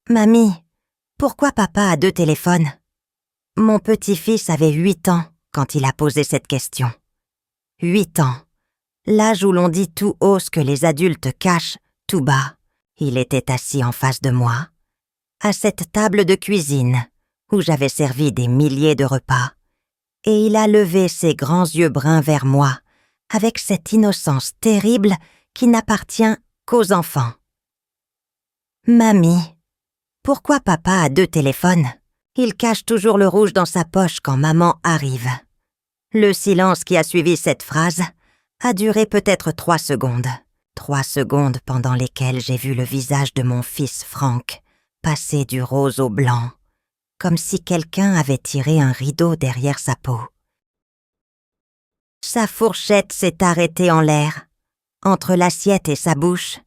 Mamie, pourquoi papa a 2 téléphones? Mon petit-fils avait 8 ans quand il a posé cette question. 8 ans, l'âge où l'on dit tout haut ce que les adultes cachent tout bas. Il était assis en face de moi, à cette table de cuisine où j'avais servi des milliers de repas, et il a levé ses grands yeux bruns vers moi avec cette innocence terrible qui n'appartient qu'aux enfants. Mamie, pourquoi papa a 2 téléphones? Il cache toujours le rouge dans sa poche quand maman arrive. Le silence qui a suivi cette phrase a duré peut-être 3 secondes. 3 secondes pendant lesquelles j'ai vu le visage de mon fils Frank passer du rose au blanc, comme si quelqu'un avait tiré un rideau derrière sa peau. Sa fourchette s'est arrêtée en l'air, entre l'assiette et sa bouche,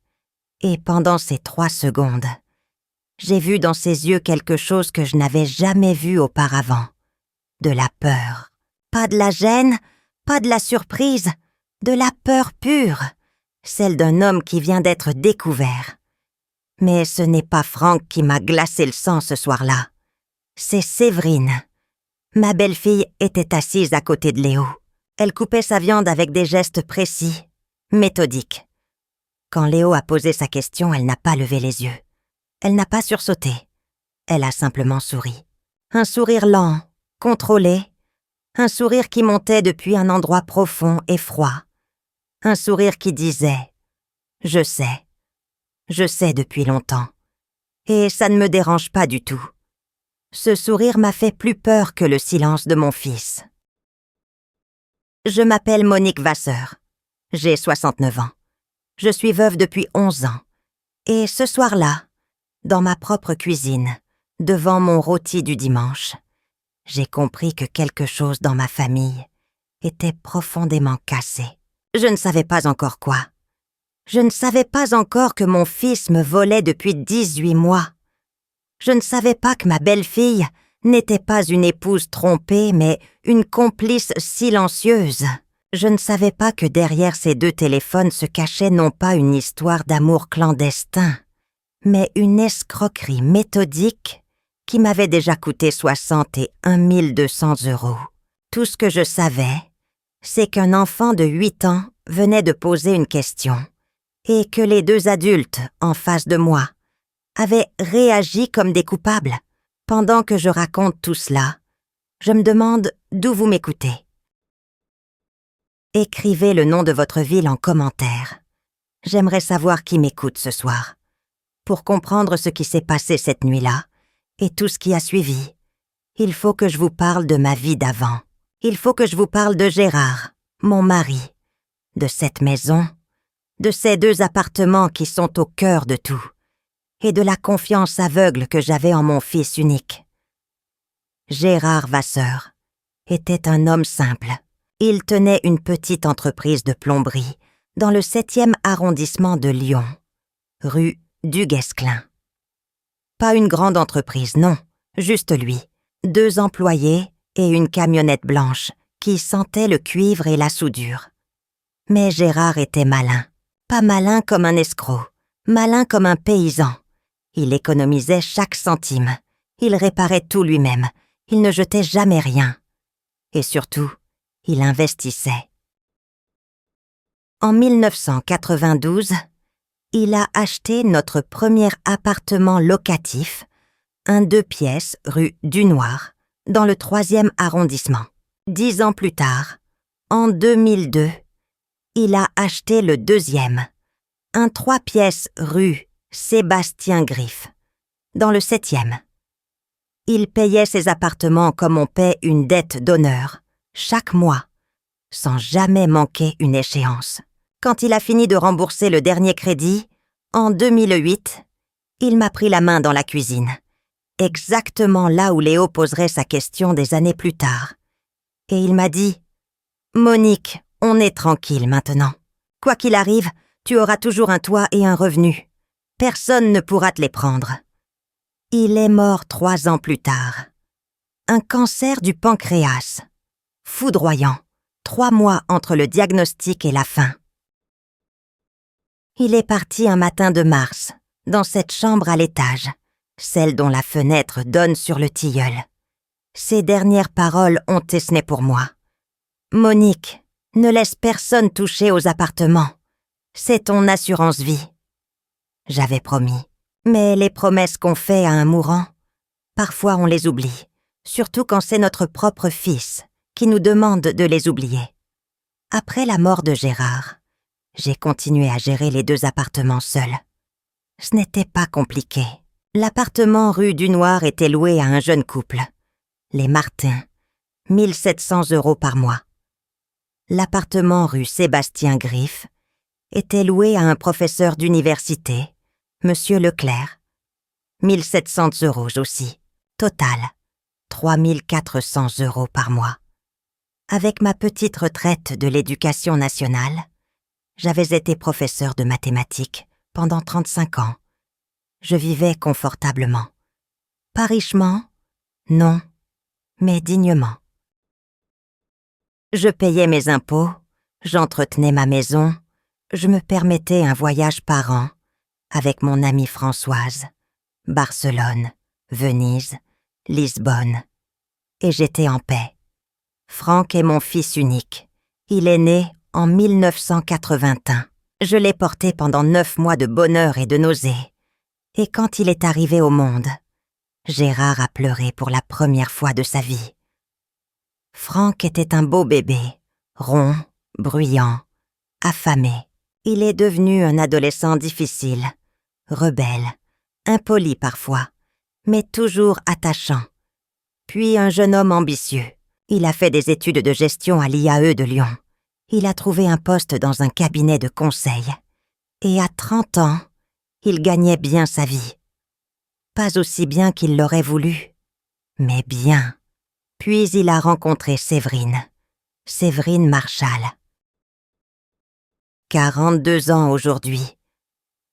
et pendant ces 3 secondes, j'ai vu dans ses yeux quelque chose que je n'avais jamais vu auparavant. De la peur. Pas de la gêne, pas de la surprise, de la peur pure, celle d'un homme qui vient d'être découvert. Mais ce n'est pas Frank qui m'a glacé le sang ce soir-là. C'est Séverine. Ma belle-fille était assise à côté de Léo. Elle coupait sa viande avec des gestes précis, méthodiques. Quand Léo a posé sa question, elle n'a pas levé les yeux. Elle n'a pas sursauté. Elle a simplement souri. Un sourire lent, contrôlé. Un sourire qui montait depuis un endroit profond et froid. Un sourire qui disait « Je sais. Je sais depuis longtemps. Et ça ne me dérange pas du tout. » Ce sourire m'a fait plus peur que le silence de mon fils. Je m'appelle Monique Vasseur. J'ai 69 ans. Je suis veuve depuis 11 ans. Et ce soir-là, dans ma propre cuisine, devant mon rôti du dimanche, j'ai compris que quelque chose dans ma famille était profondément cassé. Je ne savais pas encore quoi. Je ne savais pas encore que mon fils me volait depuis 18 mois. Je ne savais pas que ma belle-fille n'était pas une épouse trompée, mais une complice silencieuse. Je ne savais pas que derrière ces 2 téléphones se cachait non pas une histoire d'amour clandestin, mais une escroquerie méthodique qui m'avait déjà coûté 61 200 €. Tout ce que je savais, c'est qu'un enfant de 8 ans venait de poser une question et que les 2 adultes en face de moi avaient réagi comme des coupables. Pendant que je raconte tout cela, je me demande d'où vous m'écoutez. Écrivez le nom de votre ville en commentaire. J'aimerais savoir qui m'écoute ce soir. Pour comprendre ce qui s'est passé cette nuit-là et tout ce qui a suivi, il faut que je vous parle de ma vie d'avant. Il faut que je vous parle de Gérard, mon mari, de cette maison, de ces 2 appartements qui sont au cœur de tout, et de la confiance aveugle que j'avais en mon fils unique. Gérard Vasseur était un homme simple. Il tenait une petite entreprise de plomberie dans le 7e arrondissement de Lyon, rue du Guesclin. Pas une grande entreprise, non, juste lui. 2 employés et une camionnette blanche qui sentait le cuivre et la soudure. Mais Gérard était malin. Pas malin comme un escroc, malin comme un paysan. Il économisait chaque centime. Il réparait tout lui-même. Il ne jetait jamais rien. Et surtout, il investissait. En 1992, il a acheté notre premier appartement locatif, un 2 pièces rue du Noir, dans le 3e arrondissement. 10 ans plus tard, en 2002, il a acheté le 2e, un 3 pièces rue Sébastien Griffe, dans le 7e. Il payait ses appartements comme on paie une dette d'honneur, chaque mois, sans jamais manquer une échéance. Quand il a fini de rembourser le dernier crédit, en 2008, il m'a pris la main dans la cuisine, exactement là où Léo poserait sa question des années plus tard. Et il m'a dit « Monique, on est tranquille maintenant. Quoi qu'il arrive, tu auras toujours un toit et un revenu. Personne ne pourra te les prendre. » Il est mort 3 ans plus tard. Un cancer du pancréas. Foudroyant. 3 mois entre le diagnostic et la fin. Il est parti un matin de mars, dans cette chambre à l'étage, celle dont la fenêtre donne sur le tilleul. Ses dernières paroles ont essené pour moi. « Monique, ne laisse personne toucher aux appartements. C'est ton assurance vie. » J'avais promis. Mais les promesses qu'on fait à un mourant, parfois on les oublie, surtout quand c'est notre propre fils qui nous demande de les oublier. Après la mort de Gérard, j'ai continué à gérer les 2 appartements seuls. Ce n'était pas compliqué. L'appartement rue du Noir était loué à un jeune couple, les Martin, 1 700 € par mois. L'appartement rue Sébastien Griffe était loué à un professeur d'université, Monsieur Leclerc, 1 700 € aussi. Total, 3 400 € par mois. Avec ma petite retraite de l'éducation nationale, j'avais été professeur de mathématiques pendant 35 ans. Je vivais confortablement. Pas richement, non, mais dignement. Je payais mes impôts, j'entretenais ma maison, je me permettais un voyage par an avec mon amie Françoise, Barcelone, Venise, Lisbonne, et j'étais en paix. Franck est mon fils unique. Il est né en 1981. Je l'ai porté pendant 9 mois de bonheur et de nausées. Et quand il est arrivé au monde, Gérard a pleuré pour la première fois de sa vie. Franck était un beau bébé, rond, bruyant, affamé. Il est devenu un adolescent difficile, rebelle, impoli parfois, mais toujours attachant. Puis un jeune homme ambitieux. Il a fait des études de gestion à l'IAE de Lyon. Il a trouvé un poste dans un cabinet de conseil. Et à 30 ans, il gagnait bien sa vie. Pas aussi bien qu'il l'aurait voulu, mais bien. Puis il a rencontré Séverine Marchal. 42 ans aujourd'hui.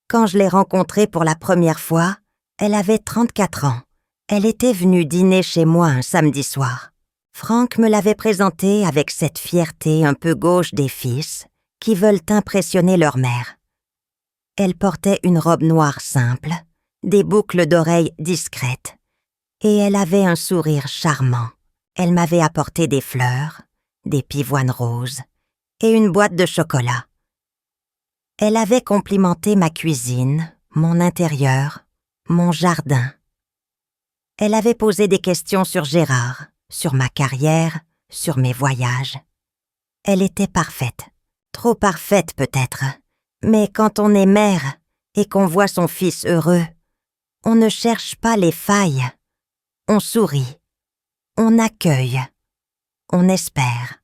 Quand je l'ai rencontrée pour la première fois, elle avait 34 ans. Elle était venue dîner chez moi un samedi soir. Franck me l'avait présentée avec cette fierté un peu gauche des fils qui veulent impressionner leur mère. Elle portait une robe noire simple, des boucles d'oreilles discrètes, et elle avait un sourire charmant. Elle m'avait apporté des fleurs, des pivoines roses et une boîte de chocolat. Elle avait complimenté ma cuisine, mon intérieur, mon jardin. Elle avait posé des questions sur Gérard, sur ma carrière, sur mes voyages. Elle était parfaite, trop parfaite peut-être, mais quand on est mère et qu'on voit son fils heureux, on ne cherche pas les failles, on sourit, on accueille, on espère.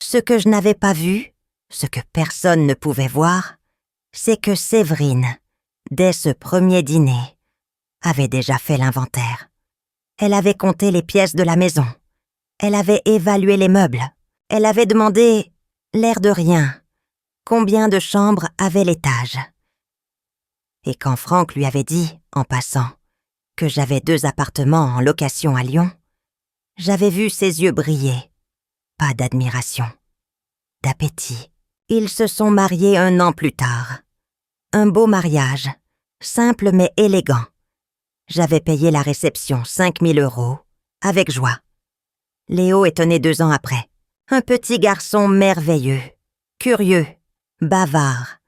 Ce que je n'avais pas vu, ce que personne ne pouvait voir, c'est que Séverine, dès ce premier dîner, avait déjà fait l'inventaire. Elle avait compté les pièces de la maison. Elle avait évalué les meubles. Elle avait demandé, l'air de rien, combien de chambres avait l'étage. Et quand Franck lui avait dit, en passant, que j'avais 2 appartements en location à Lyon, j'avais vu ses yeux briller. Pas d'admiration, d'appétit. Ils se sont mariés 1 an plus tard. Un beau mariage, simple mais élégant. J'avais payé la réception 5 000 €, avec joie. Léo est né 2 ans après. Un petit garçon merveilleux, curieux, bavard,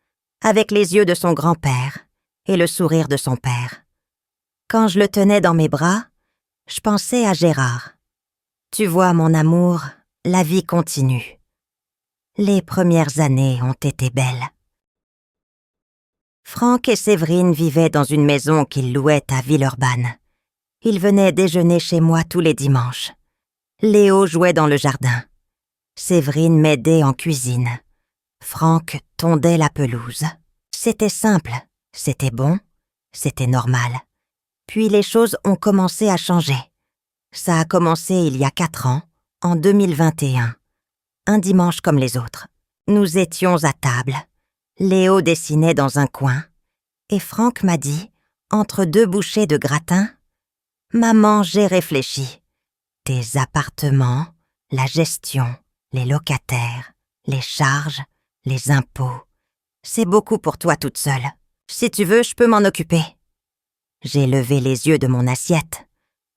avec les yeux de son grand-père et le sourire de son père. Quand je le tenais dans mes bras, je pensais à Gérard. Tu vois, mon amour, la vie continue. Les premières années ont été belles. Franck et Séverine vivaient dans une maison qu'ils louaient à Villeurbanne. Ils venaient déjeuner chez moi tous les dimanches. Léo jouait dans le jardin. Séverine m'aidait en cuisine. Franck tondait la pelouse. C'était simple, c'était bon, c'était normal. Puis les choses ont commencé à changer. Ça a commencé il y a 4 ans, en 2021. Un dimanche comme les autres. Nous étions à table. Léo dessinait dans un coin, et Franck m'a dit, entre 2 bouchées de gratin, « Maman, j'ai réfléchi. Tes appartements, la gestion, les locataires, les charges, les impôts, c'est beaucoup pour toi toute seule. Si tu veux, je peux m'en occuper. » J'ai levé les yeux de mon assiette.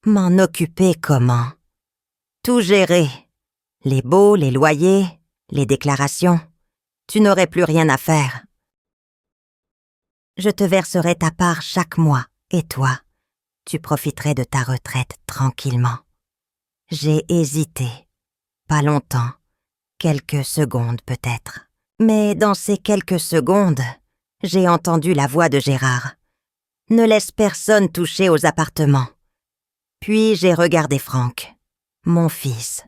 M'en occuper comment? Tout gérer. Les baux, les loyers, les déclarations. Tu n'aurais plus rien à faire. Je te verserai ta part chaque mois, et toi, tu profiterais de ta retraite tranquillement. J'ai hésité. Pas longtemps. Quelques secondes peut-être. Mais dans ces quelques secondes, j'ai entendu la voix de Gérard. Ne laisse personne toucher aux appartements. Puis j'ai regardé Franck, mon fils,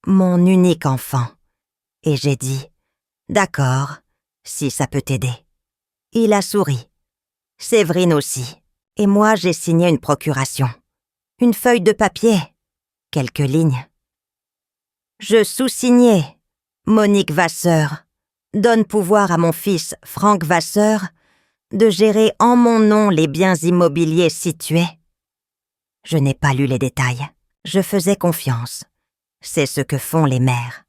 mon unique enfant, et j'ai dit « D'accord, si ça peut t'aider ». Il a souri. Séverine aussi. Et moi, j'ai signé une procuration. Une feuille de papier. Quelques lignes. Je sous-signais. Monique Vasseur donne pouvoir à mon fils Franck Vasseur de gérer en mon nom les biens immobiliers situés. Je n'ai pas lu les détails. Je faisais confiance. C'est ce que font les mères.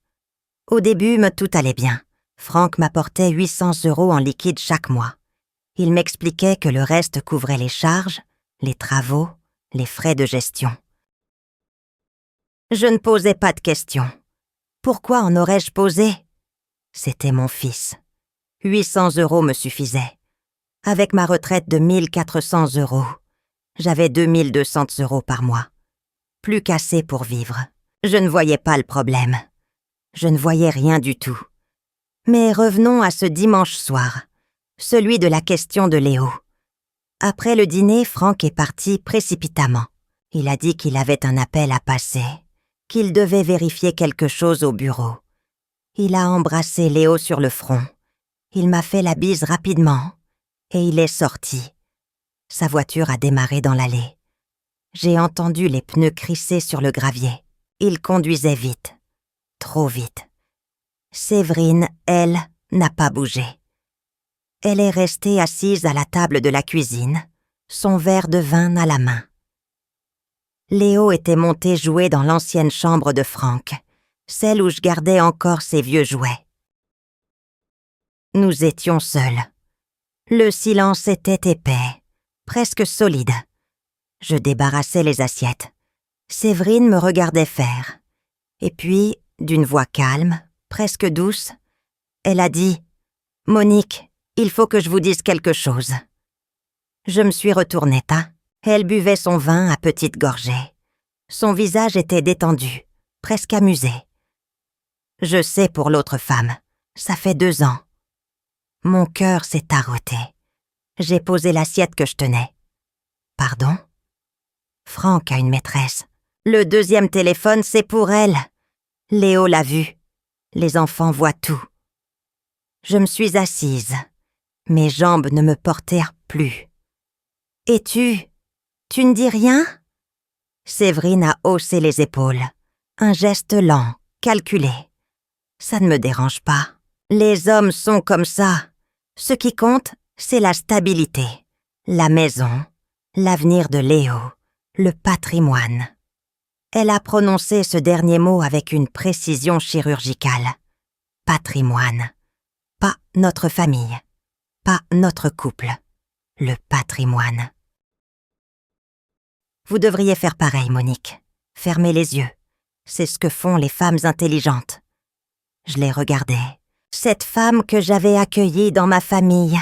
Au début, tout allait bien. Franck m'apportait 800 € en liquide chaque mois. Il m'expliquait que le reste couvrait les charges, les travaux, les frais de gestion. Je ne posais pas de questions. Pourquoi en aurais-je posé? C'était mon fils. 800 € me suffisaient. Avec ma retraite de 1400 €, j'avais 2200 € par mois. Plus qu'assez pour vivre. Je ne voyais pas le problème. Je ne voyais rien du tout. Mais revenons à ce dimanche soir, celui de la question de Léo. Après le dîner, Franck est parti précipitamment. Il a dit qu'il avait un appel à passer, qu'il devait vérifier quelque chose au bureau. Il a embrassé Léo sur le front. Il m'a fait la bise rapidement et il est sorti. Sa voiture a démarré dans l'allée. J'ai entendu les pneus crisser sur le gravier. Il conduisait vite, trop vite. Séverine, elle, n'a pas bougé. Elle est restée assise à la table de la cuisine, son verre de vin à la main. Léo était monté jouer dans l'ancienne chambre de Franck, celle où je gardais encore ses vieux jouets. Nous étions seuls. Le silence était épais, presque solide. Je débarrassais les assiettes. Séverine me regardait faire. Et puis, d'une voix calme, presque douce, elle a dit « Monique, il faut que je vous dise quelque chose. » Je me suis retournée. Elle buvait son vin à petites gorgées. Son visage était détendu, presque amusé. « Je sais pour l'autre femme, ça fait 2 ans. » Mon cœur s'est arrêté. J'ai posé l'assiette que je tenais. « Pardon ?» Franck a une maîtresse. Le 2e téléphone, c'est pour elle. Léo l'a vu. Les enfants voient tout. Je me suis assise. Mes jambes ne me portaient plus. « Et tu ne dis rien ?» Séverine a haussé les épaules. Un geste lent, calculé. « Ça ne me dérange pas. Les hommes sont comme ça. Ce qui compte, c'est la stabilité, la maison, l'avenir de Léo, le patrimoine. » Elle a prononcé ce dernier mot avec une précision chirurgicale. Patrimoine. Pas notre famille. Pas notre couple. Le patrimoine. Vous devriez faire pareil, Monique. Fermez les yeux. C'est ce que font les femmes intelligentes. Je les regardais. Cette femme que j'avais accueillie dans ma famille,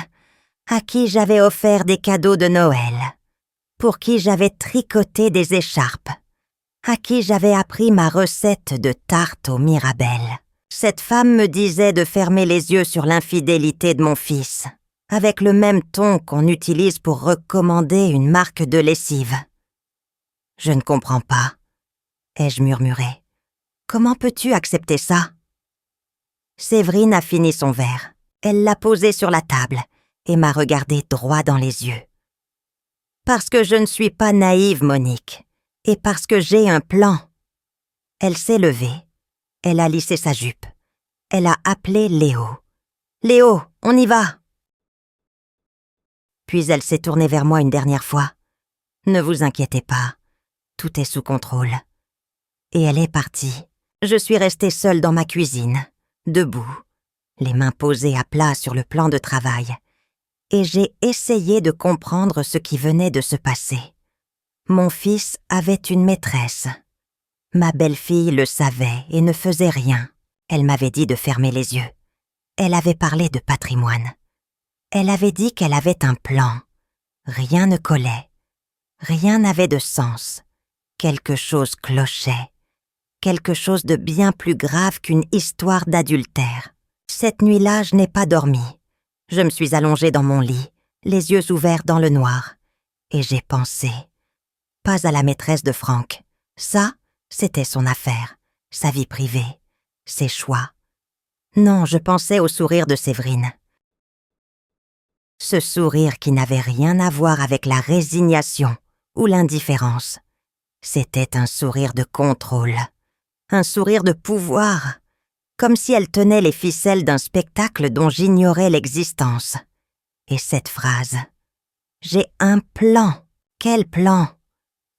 à qui j'avais offert des cadeaux de Noël, pour qui j'avais tricoté des écharpes, à qui j'avais appris ma recette de tarte aux mirabelles. Cette femme me disait de fermer les yeux sur l'infidélité de mon fils, avec le même ton qu'on utilise pour recommander une marque de lessive. « Je ne comprends pas, » ai-je murmuré. « Comment peux-tu accepter ça ?» Séverine a fini son verre. Elle l'a posé sur la table et m'a regardé droit dans les yeux. « Parce que je ne suis pas naïve, Monique, et parce que j'ai un plan. » Elle s'est levée. Elle a lissé sa jupe. Elle a appelé Léo. « Léo, on y va !» Puis elle s'est tournée vers moi une dernière fois. « Ne vous inquiétez pas, tout est sous contrôle. » Et elle est partie. Je suis restée seule dans ma cuisine, debout, les mains posées à plat sur le plan de travail. et j'ai essayé de comprendre ce qui venait de se passer. Mon fils avait une maîtresse. Ma belle-fille le savait et ne faisait rien. Elle m'avait dit de fermer les yeux. Elle avait parlé de patrimoine. Elle avait dit qu'elle avait un plan. Rien ne collait. Rien n'avait de sens. Quelque chose clochait. Quelque chose de bien plus grave qu'une histoire d'adultère. Cette nuit-là, je n'ai pas dormi. Je me suis allongée dans mon lit, les yeux ouverts dans le noir, et j'ai pensé. Pas à la maîtresse de Franck. Ça, c'était son affaire, sa vie privée, ses choix. Non, je pensais au sourire de Séverine. Ce sourire qui n'avait rien à voir avec la résignation ou l'indifférence. C'était un sourire de contrôle, un sourire de pouvoir, comme si elle tenait les ficelles d'un spectacle dont j'ignorais l'existence. Et cette phrase, « J'ai un plan ». Quel plan?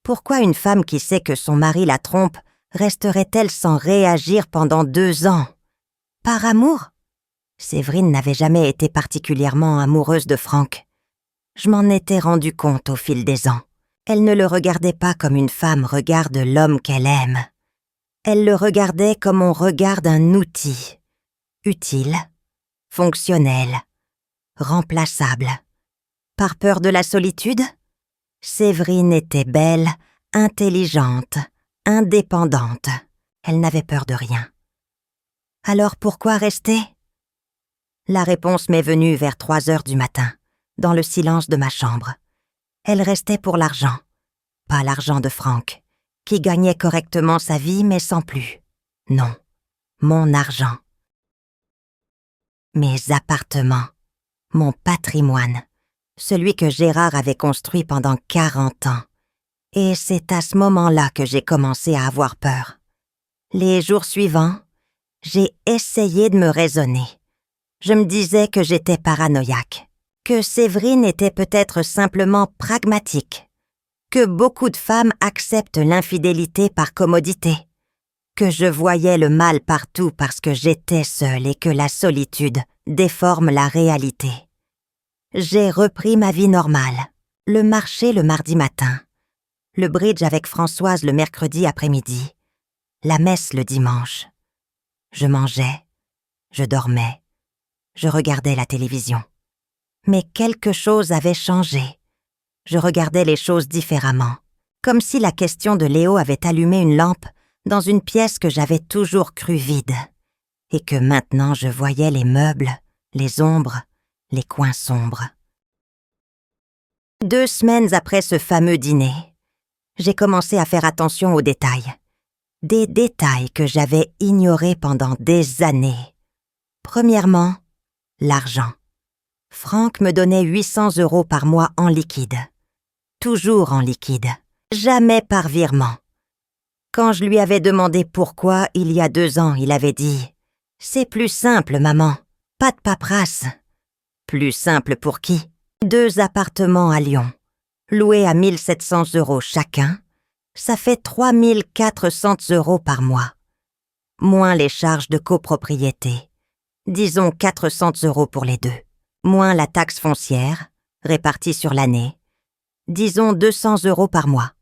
Pourquoi une femme qui sait que son mari la trompe resterait-elle sans réagir pendant 2 ans? Par amour? Séverine n'avait jamais été particulièrement amoureuse de Franck. Je m'en étais rendu compte au fil des ans. Elle ne le regardait pas comme une femme regarde l'homme qu'elle aime. Elle le regardait comme on regarde un outil. Utile, fonctionnel, remplaçable. Par peur de la solitude? Séverine était belle, intelligente, indépendante. Elle n'avait peur de rien. Alors pourquoi rester? La réponse m'est venue vers 3 heures du matin, dans le silence de ma chambre. Elle restait pour l'argent. Pas l'argent de Franck, qui gagnait correctement sa vie mais sans plus. Non, mon argent. Mes appartements, mon patrimoine, celui que Gérard avait construit pendant 40 ans. Et c'est à ce moment-là que j'ai commencé à avoir peur. Les jours suivants, j'ai essayé de me raisonner. Je me disais que j'étais paranoïaque, que Séverine était peut-être simplement pragmatique, que beaucoup de femmes acceptent l'infidélité par commodité, que je voyais le mal partout parce que j'étais seule et que la solitude déforme la réalité. J'ai repris ma vie normale, le marché le mardi matin, le bridge avec Françoise le mercredi après-midi, la messe le dimanche. Je mangeais, je dormais. Je regardais la télévision. Mais quelque chose avait changé. Je regardais les choses différemment, comme si la question de Léo avait allumé une lampe dans une pièce que j'avais toujours crue vide, et que maintenant je voyais les meubles, les ombres, les coins sombres. 2 semaines après ce fameux dîner, j'ai commencé à faire attention aux détails. Des détails que j'avais ignorés pendant des années. Premièrement, l'argent. Franck me donnait 800 € par mois en liquide. Toujours en liquide. Jamais par virement. Quand je lui avais demandé pourquoi, il y a 2 ans, il avait dit « C'est plus simple, maman. Pas de paperasse. » Plus simple pour qui? 2 appartements à Lyon, loués à 1 700 € chacun, ça fait 3 400 € par mois. Moins les charges de copropriété. Disons 400 € pour les 2, moins la taxe foncière, répartie sur l'année, disons 200 € par mois,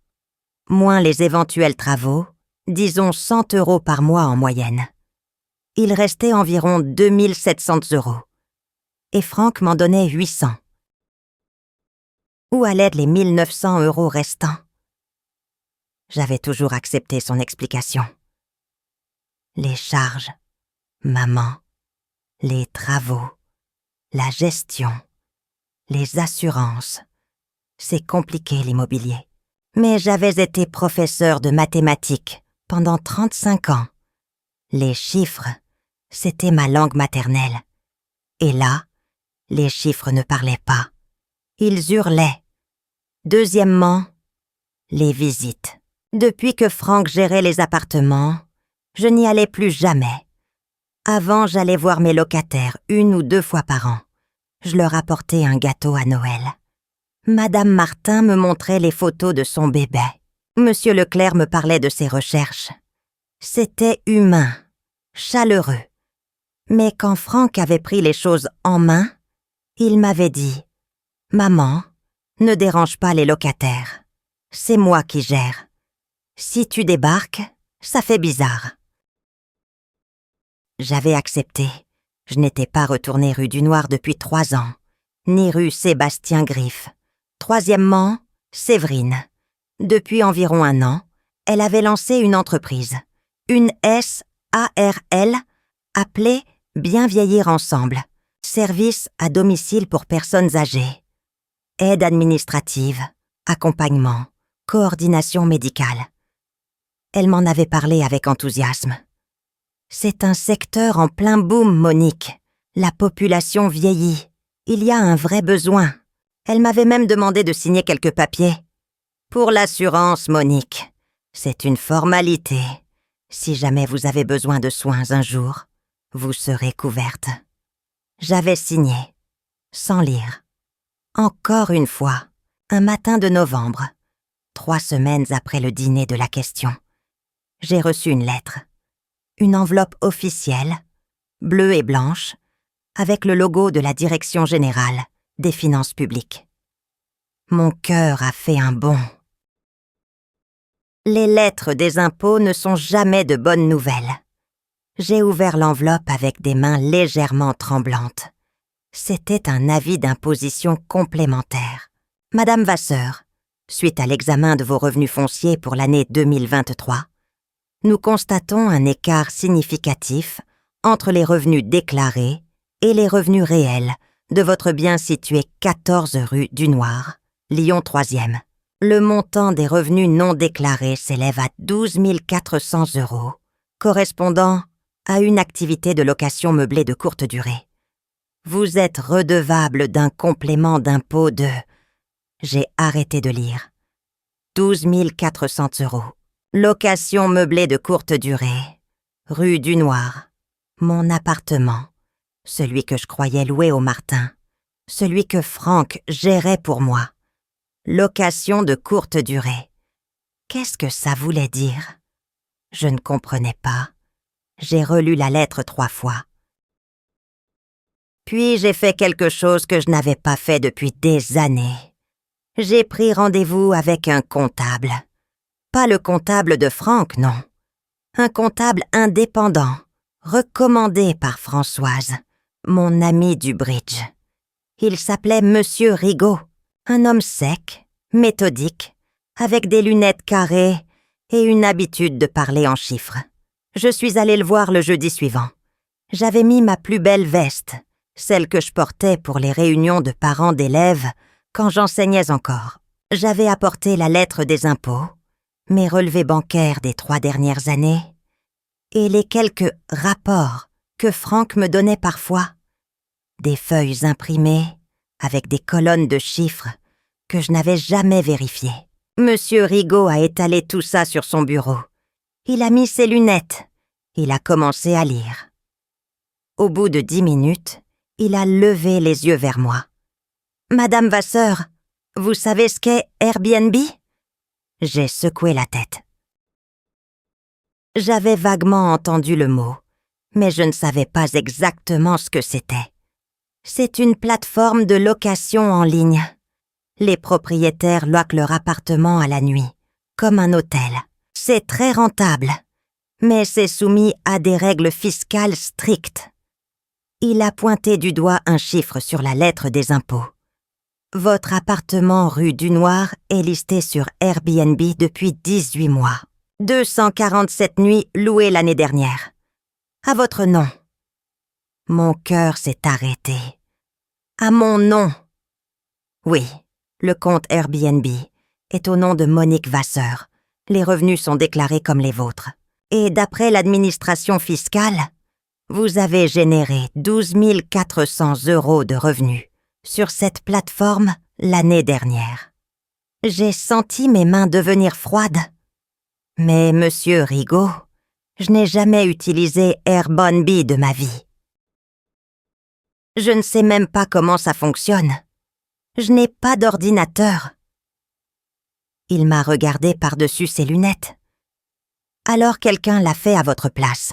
moins les éventuels travaux, disons 100 € par mois en moyenne. Il restait environ 2 700 €. Et Franck m'en donnait 800. Où allaient les 1 900 € restants? J'avais toujours accepté son explication. Les charges, maman. Les travaux, la gestion, les assurances. C'est compliqué l'immobilier. Mais j'avais été professeur de mathématiques pendant 35 ans. Les chiffres, c'était ma langue maternelle. Et là, les chiffres ne parlaient pas. Ils hurlaient. Deuxièmement, les visites. Depuis que Franck gérait les appartements, je n'y allais plus jamais. Avant, j'allais voir mes locataires 1 ou 2 fois par an. Je leur apportais un gâteau à Noël. Madame Martin me montrait les photos de son bébé. Monsieur Leclerc me parlait de ses recherches. C'était humain, chaleureux. Mais quand Franck avait pris les choses en main, il m'avait dit Maman, ne dérange pas les locataires. C'est moi qui gère. Si tu débarques, ça fait bizarre. » J'avais accepté. Je n'étais pas retournée rue du Noir depuis 3 ans, ni rue Sébastien Griffe. Troisièmement, Séverine. Depuis environ 1 an, elle avait lancé une entreprise, une SARL, appelée Bien vieillir ensemble, service à domicile pour personnes âgées. Aide administrative, accompagnement, coordination médicale. Elle m'en avait parlé avec enthousiasme. C'est un secteur en plein boom, Monique. La population vieillit. Il y a un vrai besoin. Elle m'avait même demandé de signer quelques papiers. Pour l'assurance, Monique. C'est une formalité. Si jamais vous avez besoin de soins un jour, vous serez couverte. J'avais signé, sans lire. Encore une fois, un matin de novembre, 3 semaines après le dîner de la question, j'ai reçu une lettre. Une enveloppe officielle, bleue et blanche, avec le logo de la Direction générale des finances publiques. Mon cœur a fait un bond. Les lettres des impôts ne sont jamais de bonnes nouvelles. J'ai ouvert l'enveloppe avec des mains légèrement tremblantes. C'était un avis d'imposition complémentaire. Madame Vasseur, suite à l'examen de vos revenus fonciers pour l'année 2023, nous constatons un écart significatif entre les revenus déclarés et les revenus réels de votre bien situé 14 rue du Noir, Lyon 3e. Le montant des revenus non déclarés s'élève à 12 400 €, correspondant à une activité de location meublée de courte durée. Vous êtes redevable d'un complément d'impôt de... J'ai arrêté de lire. 12 400 €. Location meublée de courte durée. Rue du Noir. Mon appartement. Celui que je croyais louer au Martin. Celui que Franck gérait pour moi. Location de courte durée. Qu'est-ce que ça voulait dire? Je ne comprenais pas. J'ai relu la lettre 3 fois. Puis j'ai fait quelque chose que je n'avais pas fait depuis des années. J'ai pris rendez-vous avec un comptable. Pas le comptable de Franck, non. Un comptable indépendant, recommandé par Françoise, mon ami du bridge. Il s'appelait Monsieur Rigaud, un homme sec, méthodique, avec des lunettes carrées et une habitude de parler en chiffres. Je suis allée le voir le jeudi suivant. J'avais mis ma plus belle veste, celle que je portais pour les réunions de parents d'élèves quand j'enseignais encore. J'avais apporté la lettre des impôts, mes relevés bancaires des 3 dernières années et les quelques rapports que Franck me donnait parfois. Des feuilles imprimées avec des colonnes de chiffres que je n'avais jamais vérifiées. Monsieur Rigaud a étalé tout ça sur son bureau. Il a mis ses lunettes. Il a commencé à lire. Au bout de 10 minutes, il a levé les yeux vers moi. « Madame Vasseur, vous savez ce qu'est Airbnb ?» J'ai secoué la tête. J'avais vaguement entendu le mot, mais je ne savais pas exactement ce que c'était. C'est une plateforme de location en ligne. Les propriétaires loquent leur appartement à la nuit, comme un hôtel. C'est très rentable, mais c'est soumis à des règles fiscales strictes. Il a pointé du doigt un chiffre sur la lettre des impôts. Votre appartement rue du Noir est listé sur Airbnb depuis 18 mois. 247 nuits louées l'année dernière. À votre nom. Mon cœur s'est arrêté. À mon nom. Oui, le compte Airbnb est au nom de Monique Vasseur. Les revenus sont déclarés comme les vôtres. Et d'après l'administration fiscale, vous avez généré 12 400 € de revenus sur cette plateforme l'année dernière. J'ai senti mes mains devenir froides. Mais Monsieur Rigaud, je n'ai jamais utilisé Airbnb de ma vie. Je ne sais même pas comment ça fonctionne. Je n'ai pas d'ordinateur. Il m'a regardé par-dessus ses lunettes. Alors quelqu'un l'a fait à votre place.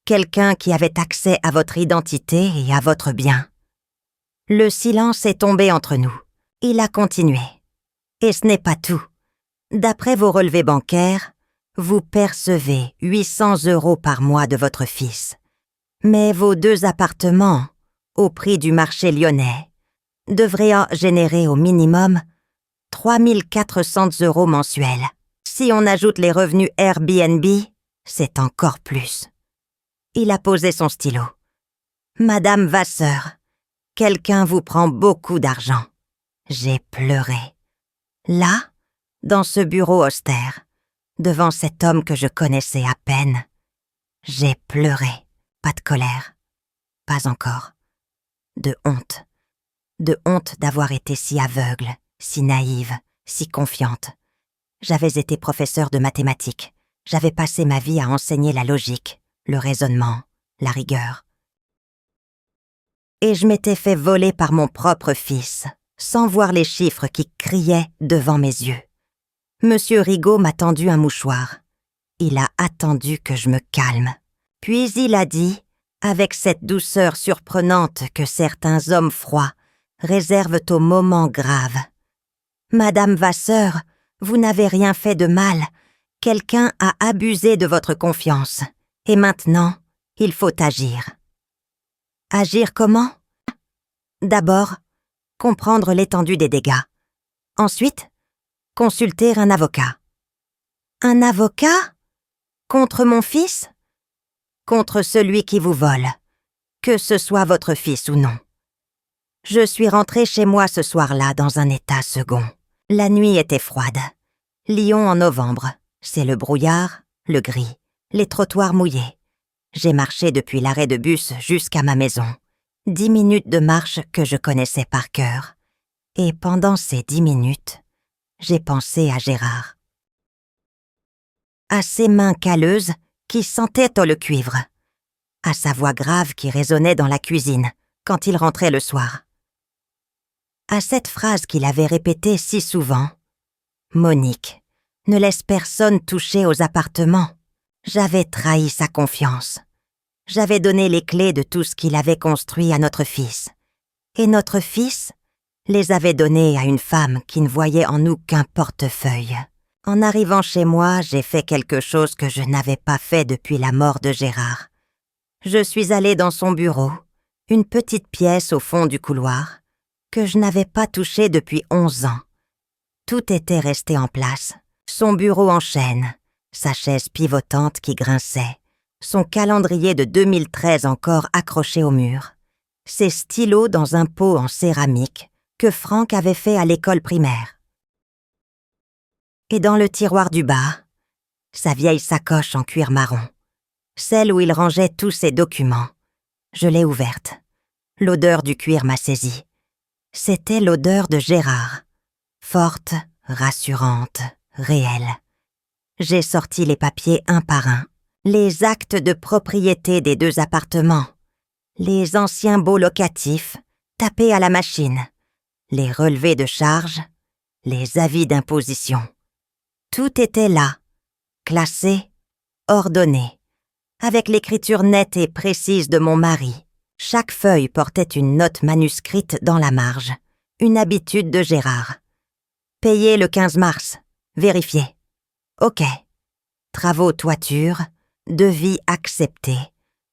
Quelqu'un qui avait accès à votre identité et à votre bien. Le silence est tombé entre nous. Il a continué. Et ce n'est pas tout. D'après vos relevés bancaires, vous percevez 800 € par mois de votre fils. Mais vos 2 appartements, au prix du marché lyonnais, devraient en générer au minimum 3 400 € mensuels. Si on ajoute les revenus Airbnb, c'est encore plus. Il a posé son stylo. Madame Vasseur, quelqu'un vous prend beaucoup d'argent. J'ai pleuré. Là, dans ce bureau austère, devant cet homme que je connaissais à peine, j'ai pleuré. Pas de colère. Pas encore. De honte. De honte d'avoir été si aveugle, si naïve, si confiante. J'avais été professeur de mathématiques. J'avais passé ma vie à enseigner la logique, le raisonnement, la rigueur. Et je m'étais fait voler par mon propre fils, sans voir les chiffres qui criaient devant mes yeux. Monsieur Rigaud m'a tendu un mouchoir. Il a attendu que je me calme. Puis il a dit, avec cette douceur surprenante que certains hommes froids réservent aux moments graves. « Madame Vasseur, vous n'avez rien fait de mal. Quelqu'un a abusé de votre confiance. Et maintenant, il faut agir. » Agir comment? D'abord, comprendre l'étendue des dégâts. Ensuite, consulter un avocat. Un avocat? Contre mon fils? Contre celui qui vous vole, que ce soit votre fils ou non. Je suis rentrée chez moi ce soir-là dans un état second. La nuit était froide. Lyon en novembre, c'est le brouillard, le gris, les trottoirs mouillés. J'ai marché depuis l'arrêt de bus jusqu'à ma maison. 10 minutes de marche que je connaissais par cœur. Et pendant ces 10 minutes, j'ai pensé à Gérard. À ses mains calleuses qui sentaient le cuivre. À sa voix grave qui résonnait dans la cuisine quand il rentrait le soir. À cette phrase qu'il avait répétée si souvent. « Monique, ne laisse personne toucher aux appartements. » J'avais trahi sa confiance. J'avais donné les clés de tout ce qu'il avait construit à notre fils. Et notre fils les avait données à une femme qui ne voyait en nous qu'un portefeuille. En arrivant chez moi, j'ai fait quelque chose que je n'avais pas fait depuis la mort de Gérard. Je suis allée dans son bureau, une petite pièce au fond du couloir, que je n'avais pas touchée depuis 11 ans. Tout était resté en place. Son bureau en chêne, sa chaise pivotante qui grinçait, son calendrier de 2013 encore accroché au mur, ses stylos dans un pot en céramique que Franck avait fait à l'école primaire. Et dans le tiroir du bas, sa vieille sacoche en cuir marron, celle où il rangeait tous ses documents. Je l'ai ouverte. L'odeur du cuir m'a saisie. C'était l'odeur de Gérard. Forte, rassurante, réelle. J'ai sorti les papiers un par un. Les actes de propriété des 2 appartements. Les anciens baux locatifs, tapés à la machine. Les relevés de charges. Les avis d'imposition. Tout était là, classé, ordonné, avec l'écriture nette et précise de mon mari. Chaque feuille portait une note manuscrite dans la marge, une habitude de Gérard. Payé le 15 mars, vérifié. OK. Travaux toiture, devis accepté,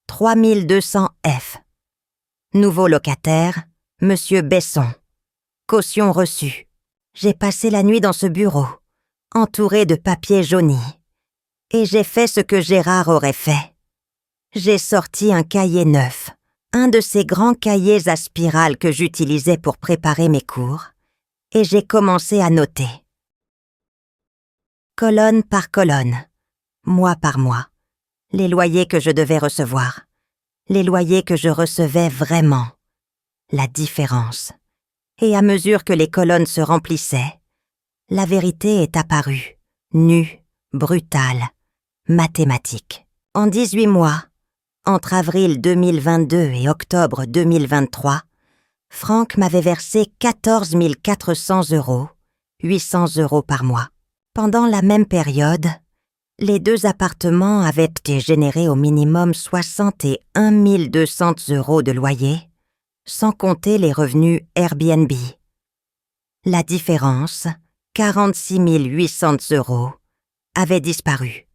3200 F. Nouveau locataire, Monsieur Besson. Caution reçue. J'ai passé la nuit dans ce bureau, entouré de papier jauni. Et j'ai fait ce que Gérard aurait fait. J'ai sorti un cahier neuf, un de ces grands cahiers à spirale que j'utilisais pour préparer mes cours, et j'ai commencé à noter. Colonne par colonne, mois par mois, les loyers que je devais recevoir, les loyers que je recevais vraiment, la différence. Et à mesure que les colonnes se remplissaient, la vérité est apparue, nue, brutale, mathématique. En 18 mois, entre avril 2022 et octobre 2023, Franck m'avait versé 14 400 €, 800 € par mois. Pendant la même période, les 2 appartements avaient été générés au minimum 61 200 € de loyer, sans compter les revenus Airbnb. La différence, 46 800 €, avait disparu,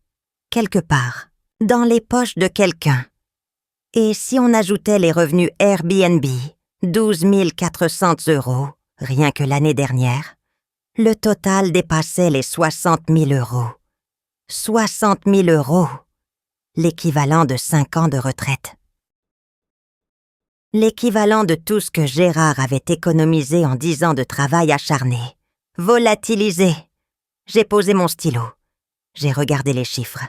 quelque part, dans les poches de quelqu'un. Et si on ajoutait les revenus Airbnb, 12 400 €, rien que l'année dernière, le total dépassait les 60 000 €. 60 000 €, l'équivalent de 5 ans de retraite. L'équivalent de tout ce que Gérard avait économisé en 10 ans de travail acharné. Volatilisé. J'ai posé mon stylo. J'ai regardé les chiffres.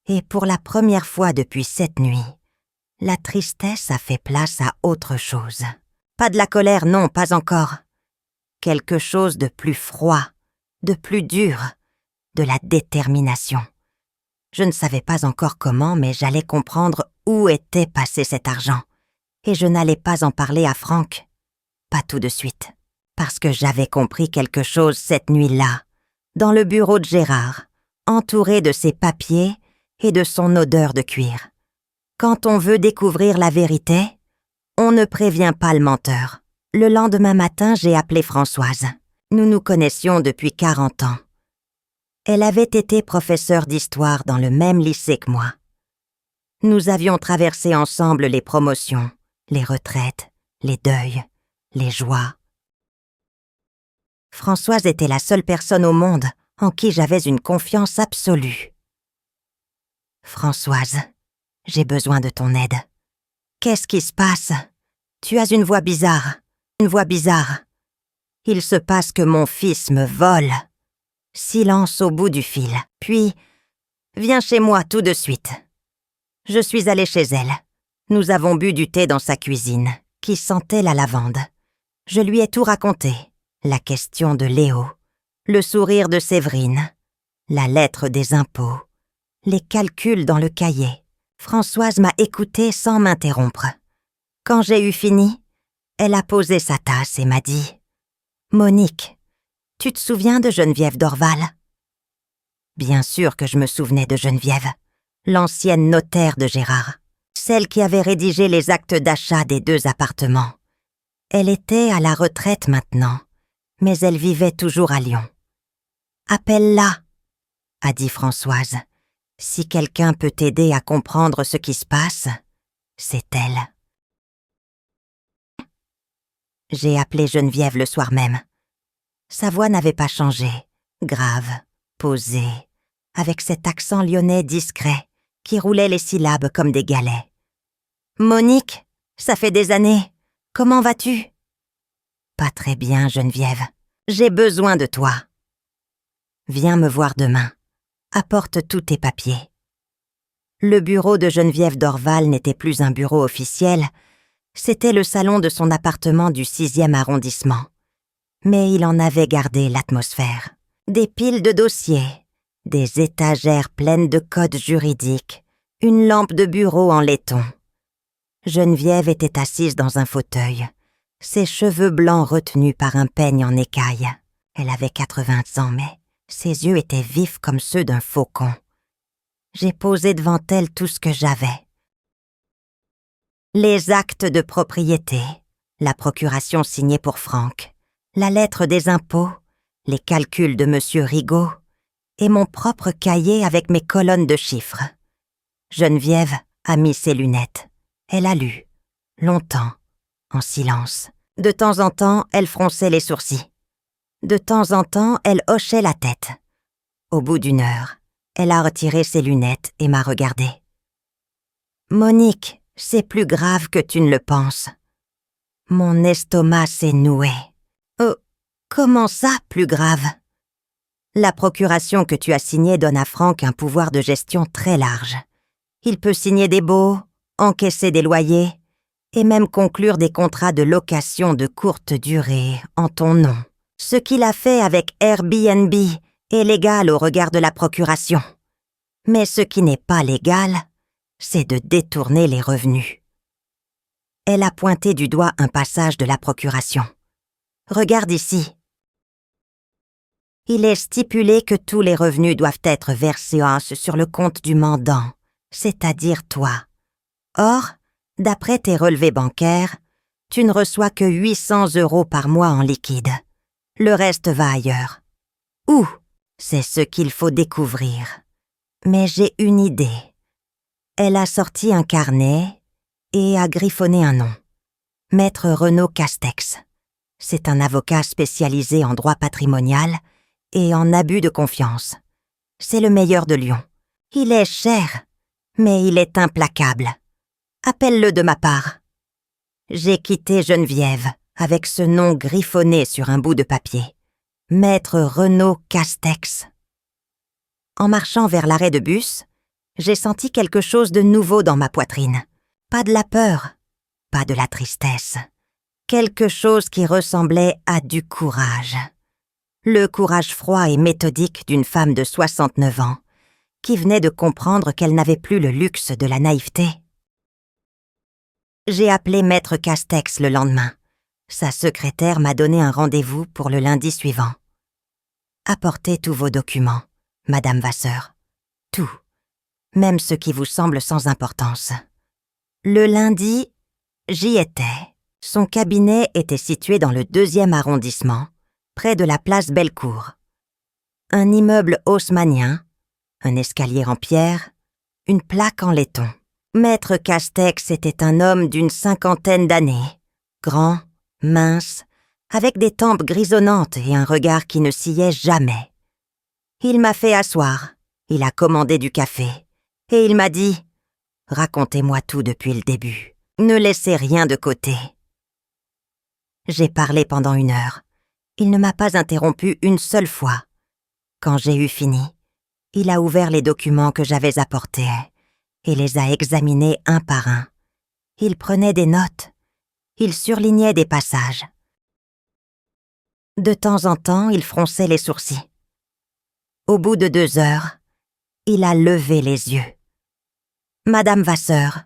Et pour la première fois depuis cette nuit, la tristesse a fait place à autre chose. Pas de la colère, non, pas encore. Quelque chose de plus froid, de plus dur, de la détermination. Je ne savais pas encore comment, mais j'allais comprendre où était passé cet argent. Et je n'allais pas en parler à Franck. Pas tout de suite. Parce que j'avais compris quelque chose cette nuit-là, dans le bureau de Gérard, entouré de ses papiers et de son odeur de cuir. Quand on veut découvrir la vérité, on ne prévient pas le menteur. Le lendemain matin, j'ai appelé Françoise. Nous nous connaissions depuis 40 ans. Elle avait été professeure d'histoire dans le même lycée que moi. Nous avions traversé ensemble les promotions, les retraites, les deuils, les joies. Françoise était la seule personne au monde en qui j'avais une confiance absolue. « Françoise, j'ai besoin de ton aide. Qu'est-ce qui se passe? Tu as une voix bizarre, une voix bizarre. Il se passe que mon fils me vole. » Silence au bout du fil. Puis, « Viens chez moi tout de suite. » Je suis allée chez elle. Nous avons bu du thé dans sa cuisine, qui sentait la lavande. Je lui ai tout raconté. La question de Léo, le sourire de Séverine, la lettre des impôts, les calculs dans le cahier. Françoise m'a écoutée sans m'interrompre. Quand j'ai eu fini, elle a posé sa tasse et m'a dit « Monique, tu te souviens de Geneviève Dorval ?» Bien sûr que je me souvenais de Geneviève, l'ancienne notaire de Gérard, celle qui avait rédigé les actes d'achat des 2 appartements. Elle était à la retraite maintenant, mais elle vivait toujours à Lyon. « Appelle-la », a dit Françoise. « Si quelqu'un peut t'aider à comprendre ce qui se passe, c'est elle. » J'ai appelé Geneviève le soir même. Sa voix n'avait pas changé, grave, posée, avec cet accent lyonnais discret qui roulait les syllabes comme des galets. « Monique, ça fait des années. Comment vas-tu? »« Pas très bien, Geneviève. J'ai besoin de toi. »« Viens me voir demain. Apporte tous tes papiers. » Le bureau de Geneviève Dorval n'était plus un bureau officiel, c'était le salon de son appartement du 6e arrondissement. Mais il en avait gardé l'atmosphère. Des piles de dossiers, des étagères pleines de codes juridiques, une lampe de bureau en laiton. Geneviève était assise dans un fauteuil, ses cheveux blancs retenus par un peigne en écaille. Elle avait 80 ans, mais ses yeux étaient vifs comme ceux d'un faucon. J'ai posé devant elle tout ce que j'avais. Les actes de propriété, la procuration signée pour Franck, la lettre des impôts, les calculs de M. Rigaud et mon propre cahier avec mes colonnes de chiffres. Geneviève a mis ses lunettes. Elle a lu, longtemps, en silence. De temps en temps, elle fronçait les sourcils. De temps en temps, elle hochait la tête. Au bout d'1 heure, elle a retiré ses lunettes et m'a regardée. « Monique, c'est plus grave que tu ne le penses. » Mon estomac s'est noué. « Oh, comment ça, plus grave ?» La procuration que tu as signée donne à Franck un pouvoir de gestion très large. Il peut signer des baux, encaisser des loyers et même conclure des contrats de location de courte durée en ton nom. Ce qu'il a fait avec Airbnb est légal au regard de la procuration. Mais ce qui n'est pas légal, c'est de détourner les revenus. Elle a pointé du doigt un passage de la procuration. Regarde ici. Il est stipulé que tous les revenus doivent être versés sur le compte du mandant, c'est-à-dire toi. Or, d'après tes relevés bancaires, tu ne reçois que 800 € par mois en liquide. Le reste va ailleurs. Où? C'est ce qu'il faut découvrir. Mais j'ai une idée. Elle a sorti un carnet et a griffonné un nom. Maître Renaud Castex. C'est un avocat spécialisé en droit patrimonial et en abus de confiance. C'est le meilleur de Lyon. Il est cher, mais il est implacable. Appelle-le de ma part. J'ai quitté Geneviève avec ce nom griffonné sur un bout de papier. Maître Renaud Castex. En marchant vers l'arrêt de bus, j'ai senti quelque chose de nouveau dans ma poitrine. Pas de la peur, pas de la tristesse. Quelque chose qui ressemblait à du courage. Le courage froid et méthodique d'une femme de 69 ans, qui venait de comprendre qu'elle n'avait plus le luxe de la naïveté. J'ai appelé Maître Castex le lendemain. Sa secrétaire m'a donné un rendez-vous pour le lundi suivant. Apportez tous vos documents, Madame Vasseur. Tout. Même ce qui vous semble sans importance. Le lundi, j'y étais. Son cabinet était situé dans le 2e arrondissement, près de la place Bellecour. Un immeuble haussmannien, un escalier en pierre, une plaque en laiton. Maître Castex était un homme d'une 50aine d'années, grand, mince, avec des tempes grisonnantes et un regard qui ne sciait jamais. Il m'a fait asseoir, il a commandé du café, et il m'a dit « Racontez-moi tout depuis le début, ne laissez rien de côté. » J'ai parlé pendant 1 heure. Il ne m'a pas interrompu une seule fois. Quand j'ai eu fini, il a ouvert les documents que j'avais apportés et les a examinés un par un. Il prenait des notes. Il surlignait des passages. De temps en temps, il fronçait les sourcils. Au bout de 2 heures, il a levé les yeux. « Madame Vasseur,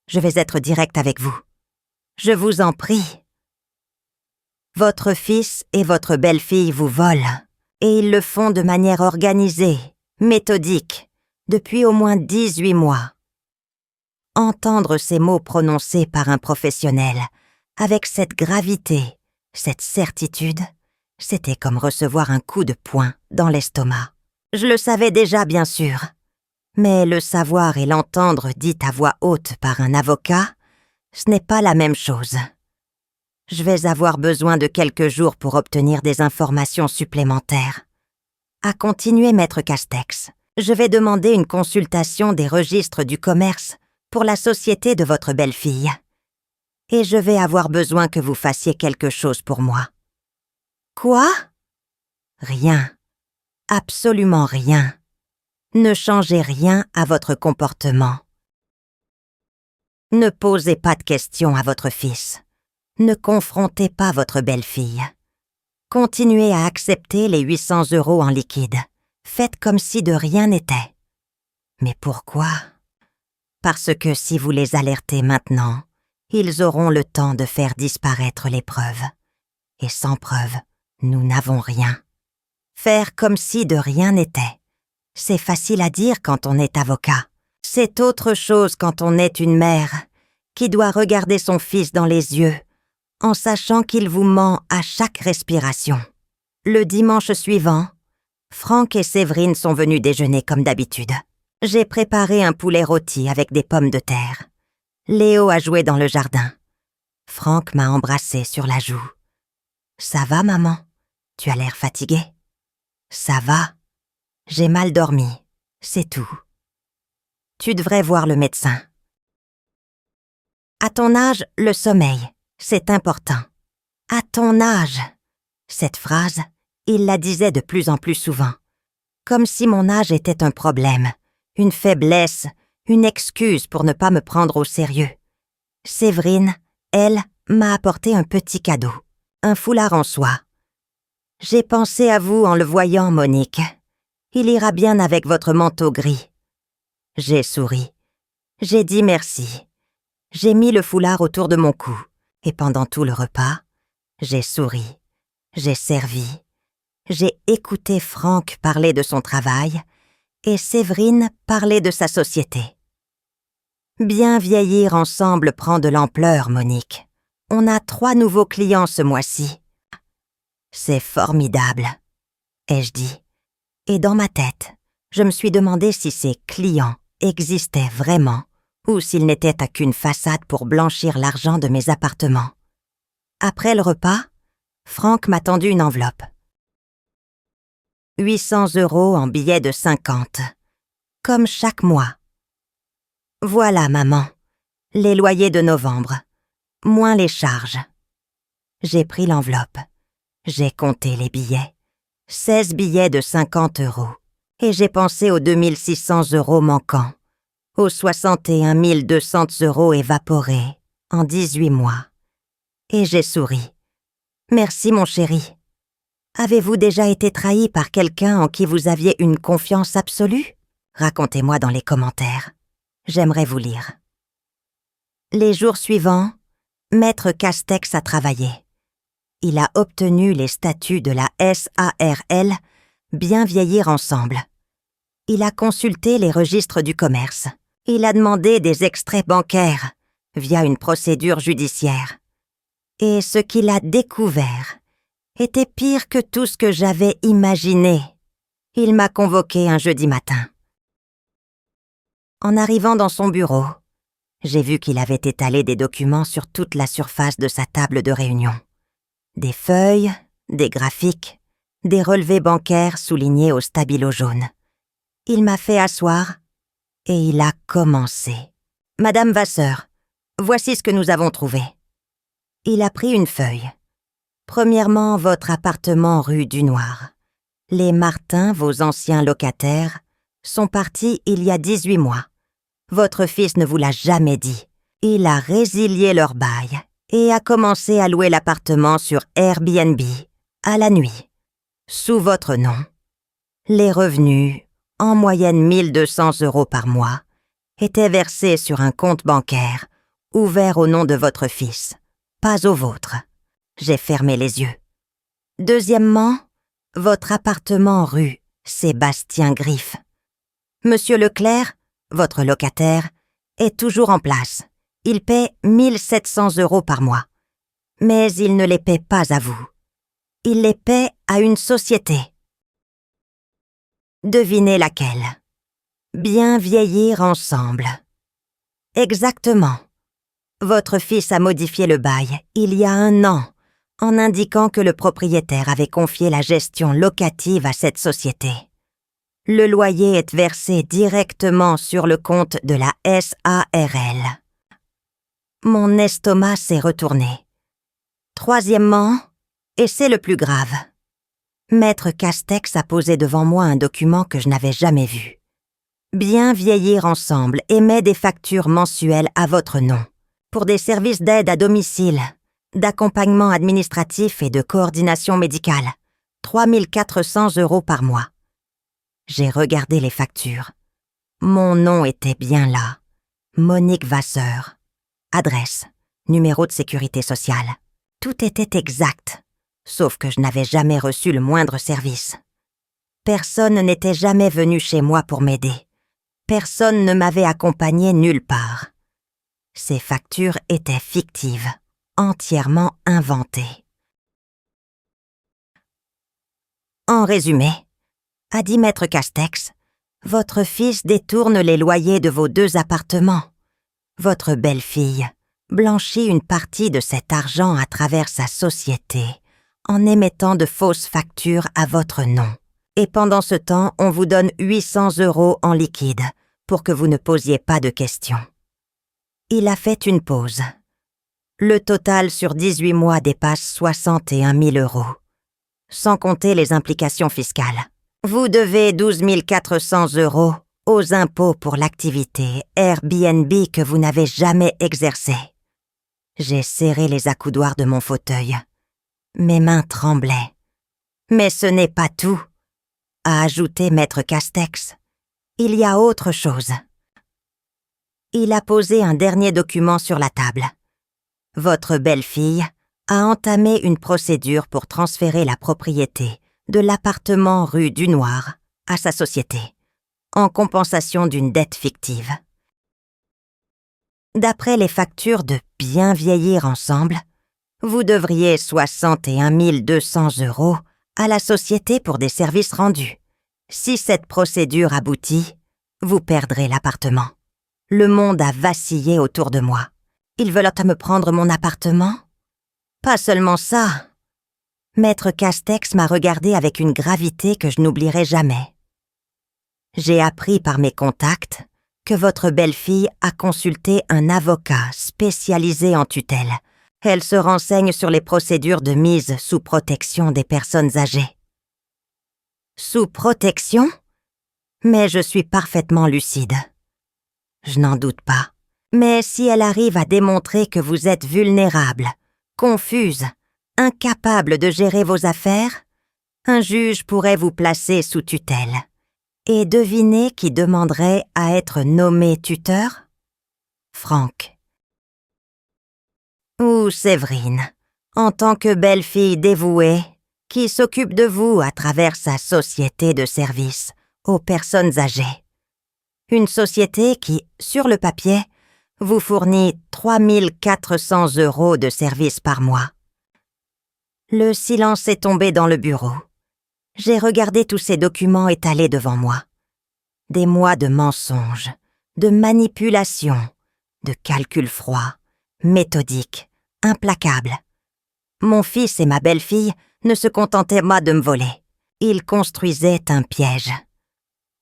je vais être direct avec vous. Je vous en prie. Votre fils et votre belle-fille vous volent, et ils le font de manière organisée, méthodique, depuis au moins 18 mois. Entendre ces mots prononcés par un professionnel, avec cette gravité, cette certitude, c'était comme recevoir un coup de poing dans l'estomac. Je le savais déjà, bien sûr, mais le savoir et l'entendre dit à voix haute par un avocat, ce n'est pas la même chose. Je vais avoir besoin de quelques jours pour obtenir des informations supplémentaires. À continuer, Maître Castex, je vais demander une consultation des registres du commerce pour la société de votre belle-fille. Et je vais avoir besoin que vous fassiez quelque chose pour moi. Quoi? Rien. Absolument rien. Ne changez rien à votre comportement. Ne posez pas de questions à votre fils. Ne confrontez pas votre belle-fille. Continuez à accepter les 800 € en liquide. Faites comme si de rien n'était. Mais pourquoi? Parce que si vous les alertez maintenant, ils auront le temps de faire disparaître les preuves. Et sans preuve, nous n'avons rien. Faire comme si de rien n'était. C'est facile à dire quand on est avocat. C'est autre chose quand on est une mère qui doit regarder son fils dans les yeux en sachant qu'il vous ment à chaque respiration. Le dimanche suivant, Franck et Séverine sont venus déjeuner comme d'habitude. J'ai préparé un poulet rôti avec des pommes de terre. Léo a joué dans le jardin. Franck m'a embrassé sur la joue. « Ça va, maman? Tu as l'air fatiguée? »« Ça va. J'ai mal dormi. C'est tout. Tu devrais voir le médecin. » À ton âge, le sommeil, c'est important. À ton âge. Cette phrase, il la disait de plus en plus souvent. Comme si mon âge était un problème, une faiblesse, une excuse pour ne pas me prendre au sérieux. Séverine, elle, m'a apporté un petit cadeau, un foulard en soie. J'ai pensé à vous en le voyant, Monique. Il ira bien avec votre manteau gris. J'ai souri. J'ai dit merci. J'ai mis le foulard autour de mon cou, et pendant tout le repas, j'ai souri, j'ai servi, j'ai écouté Franck parler de son travail et Séverine parler de sa société. Bien vieillir ensemble prend de l'ampleur, Monique. On a 3 nouveaux clients ce mois-ci. C'est formidable, ai-je dit. Et dans ma tête, je me suis demandé si ces clients existaient vraiment ou s'ils n'étaient qu'une façade pour blanchir l'argent de mes appartements. Après le repas, Franck m'a tendu une enveloppe. 800 € en billets de 50, comme chaque mois. Voilà, maman, les loyers de novembre, moins les charges. J'ai pris l'enveloppe. J'ai compté les billets. 16 billets de 50 €. Et j'ai pensé aux 2600 € manquants, aux 61 200 € évaporés en 18 mois. Et j'ai souri. Merci, mon chéri. Avez-vous déjà été trahi par quelqu'un en qui vous aviez une confiance absolue? Racontez-moi dans les commentaires. J'aimerais vous lire. Les jours suivants, Maître Castex a travaillé. Il a obtenu les statuts de la SARL, Bien vieillir ensemble. Il a consulté les registres du commerce. Il a demandé des extraits bancaires via une procédure judiciaire. Et ce qu'il a découvert était pire que tout ce que j'avais imaginé. Il m'a convoqué un jeudi matin. En arrivant dans son bureau, j'ai vu qu'il avait étalé des documents sur toute la surface de sa table de réunion. Des feuilles, des graphiques, des relevés bancaires soulignés au stabilo jaune. Il m'a fait asseoir et il a commencé. « Madame Vasseur, voici ce que nous avons trouvé. » Il a pris une feuille. Premièrement, votre appartement rue du Noir. Les Martins, vos anciens locataires, sont partis il y a 18 mois. Votre fils ne vous l'a jamais dit. Il a résilié leur bail et a commencé à louer l'appartement sur Airbnb, à la nuit, sous votre nom. Les revenus, en moyenne 1200 € par mois, étaient versés sur un compte bancaire ouvert au nom de votre fils, pas au vôtre. J'ai fermé les yeux. Deuxièmement, votre appartement rue Sébastien Griffe. Monsieur Leclerc, votre locataire, est toujours en place. Il paie 1700 € par mois. Mais il ne les paie pas à vous. Il les paie à une société. Devinez laquelle? Bien vieillir ensemble. Exactement. Votre fils a modifié le bail il y a 1 an en indiquant que le propriétaire avait confié la gestion locative à cette société. Le loyer est versé directement sur le compte de la SARL. Mon estomac s'est retourné. Troisièmement, et c'est le plus grave, Maître Castex a posé devant moi un document que je n'avais jamais vu. Bien vieillir ensemble émet des factures mensuelles à votre nom pour des services d'aide à domicile, d'accompagnement administratif et de coordination médicale. 3 400 € par mois. J'ai regardé les factures. Mon nom était bien là. Monique Vasseur. Adresse, numéro de sécurité sociale. Tout était exact, sauf que je n'avais jamais reçu le moindre service. Personne n'était jamais venu chez moi pour m'aider. Personne ne m'avait accompagné nulle part. Ces factures étaient fictives, entièrement inventées. En résumé, a dit Maître Castex, votre fils détourne les loyers de vos 2 appartements. Votre belle-fille blanchit une partie de cet argent à travers sa société en émettant de fausses factures à votre nom. Et pendant ce temps, on vous donne 800 € en liquide pour que vous ne posiez pas de questions. Il a fait une pause. Le total sur 18 mois dépasse 61 000 €, sans compter les implications fiscales. Vous devez 12 400 € aux impôts pour l'activité Airbnb que vous n'avez jamais exercée. J'ai serré les accoudoirs de mon fauteuil. Mes mains tremblaient. Mais ce n'est pas tout, a ajouté Maître Castex. Il y a autre chose. Il a posé un dernier document sur la table. Votre belle-fille a entamé une procédure pour transférer la propriété de l'appartement rue du Noir à sa société, en compensation d'une dette fictive. D'après les factures de Bien vieillir ensemble, Vous devriez 61 200 € à la société pour des services rendus. Si cette procédure aboutit, vous perdrez l'appartement. Le monde a vacillé autour de moi. Ils veulent me prendre mon appartement? Pas seulement ça. Maître Castex m'a regardé avec une gravité que je n'oublierai jamais. J'ai appris par mes contacts que votre belle-fille a consulté un avocat spécialisé en tutelle. Elle se renseigne sur les procédures de mise sous protection des personnes âgées. Sous protection? Mais je suis parfaitement lucide. Je n'en doute pas. Mais si elle arrive à démontrer que vous êtes vulnérable, confuse, incapable de gérer vos affaires, un juge pourrait vous placer sous tutelle. Et devinez qui demanderait à être nommé tuteur? Franck. Ou Séverine, en tant que belle-fille dévouée, qui s'occupe de vous à travers sa société de service aux personnes âgées. Une société qui, sur le papier, vous fournit 3 400 € de services par mois. Le silence est tombé dans le bureau. J'ai regardé tous ces documents étalés devant moi. Des mois de mensonges, de manipulations, de calculs froids, méthodiques, implacables. Mon fils et ma belle-fille ne se contentaient pas de me voler. Ils construisaient un piège.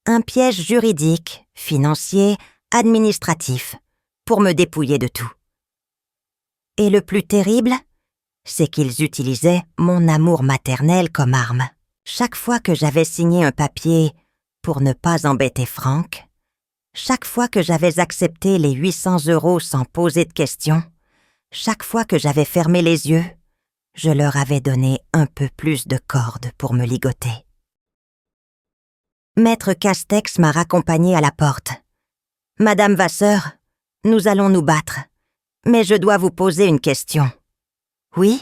Un piège juridique, financier, administratif, pour me dépouiller de tout. Et le plus terrible, c'est qu'ils utilisaient mon amour maternel comme arme. Chaque fois que j'avais signé un papier pour ne pas embêter Franck, chaque fois que j'avais accepté les 800 € sans poser de questions, chaque fois que j'avais fermé les yeux, je leur avais donné un peu plus de corde pour me ligoter. Maître Castex m'a raccompagné à la porte. « Madame Vasseur, nous allons nous battre, mais je dois vous poser une question. »« Oui?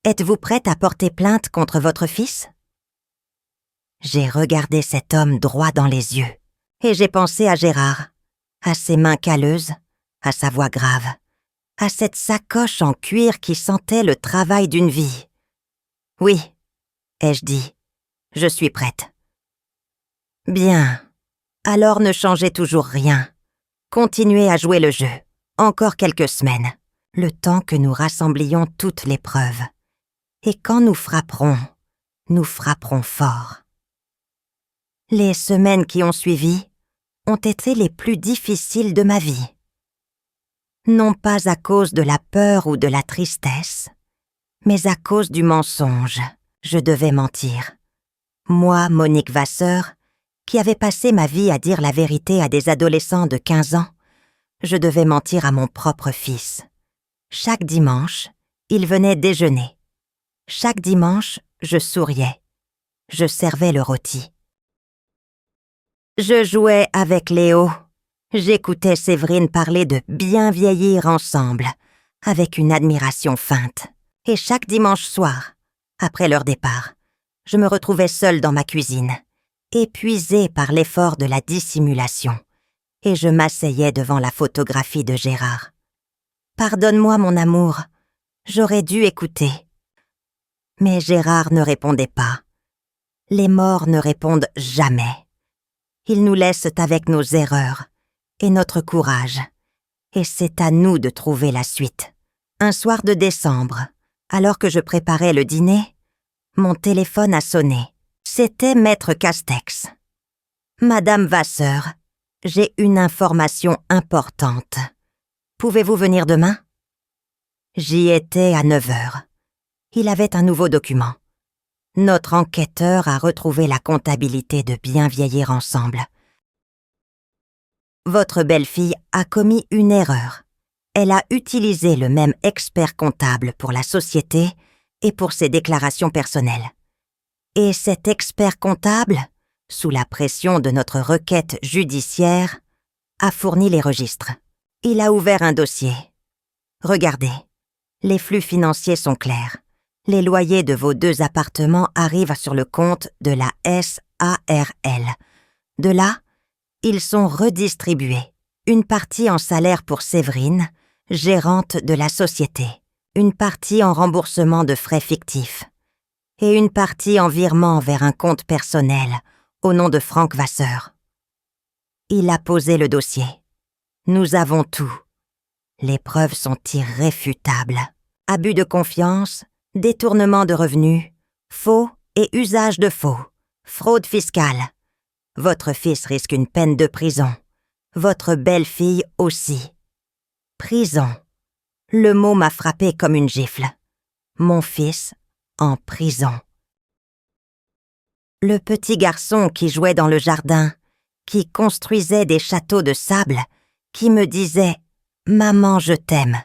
Êtes-vous prête à porter plainte contre votre fils ?» J'ai regardé cet homme droit dans les yeux, et j'ai pensé à Gérard, à ses mains calleuses, à sa voix grave, à cette sacoche en cuir qui sentait le travail d'une vie. « Oui, » ai-je dit, « je suis prête. » Bien, alors ne changez toujours rien. Continuez à jouer le jeu, encore quelques semaines, le temps que nous rassemblions toutes les preuves. Et quand nous frapperons fort. Les semaines qui ont suivi ont été les plus difficiles de ma vie. Non pas à cause de la peur ou de la tristesse, mais à cause du mensonge. Je devais mentir. Moi, Monique Vasseur, qui avait passé ma vie à dire la vérité à des adolescents de 15 ans, je devais mentir à mon propre fils. Chaque dimanche, il venait déjeuner. Chaque dimanche, je souriais. Je servais le rôti. Je jouais avec Léo. J'écoutais Séverine parler de bien vieillir ensemble, avec une admiration feinte. Et chaque dimanche soir, après leur départ, je me retrouvais seule dans ma cuisine, épuisée par l'effort de la dissimulation, et je m'asseyais devant la photographie de Gérard. « Pardonne-moi, mon amour, j'aurais dû écouter. » Mais Gérard ne répondait pas. Les morts ne répondent jamais. Ils nous laissent avec nos erreurs et notre courage, et c'est à nous de trouver la suite. Un soir de décembre, alors que je préparais le dîner, mon téléphone a sonné. C'était Maître Castex. « Madame Vasseur, j'ai une information importante. Pouvez-vous venir demain ?» J'y étais à 9 h. Il avait un nouveau document. Notre enquêteur a retrouvé la comptabilité de Bien vieillir ensemble. Votre belle-fille a commis une erreur. Elle a utilisé le même expert comptable pour la société et pour ses déclarations personnelles. Et cet expert comptable, sous la pression de notre requête judiciaire, a fourni les registres. Il a ouvert un dossier. Regardez, les flux financiers sont clairs. Les loyers de vos 2 appartements arrivent sur le compte de la SARL. De là, ils sont redistribués. Une partie en salaire pour Séverine, gérante de la société. une partie en remboursement de frais fictifs et une partie en virement vers un compte personnel au nom de Frank Vasseur. Il a posé le dossier. Nous avons tout. Les preuves sont irréfutables. Abus de confiance, détournement de revenus, faux et usage de faux, fraude fiscale. Votre fils risque une peine de prison. Votre belle-fille aussi. Prison. Le mot m'a frappé comme une gifle. Mon fils en prison. Le petit garçon qui jouait dans le jardin, qui construisait des châteaux de sable, qui me disait « Maman, je t'aime »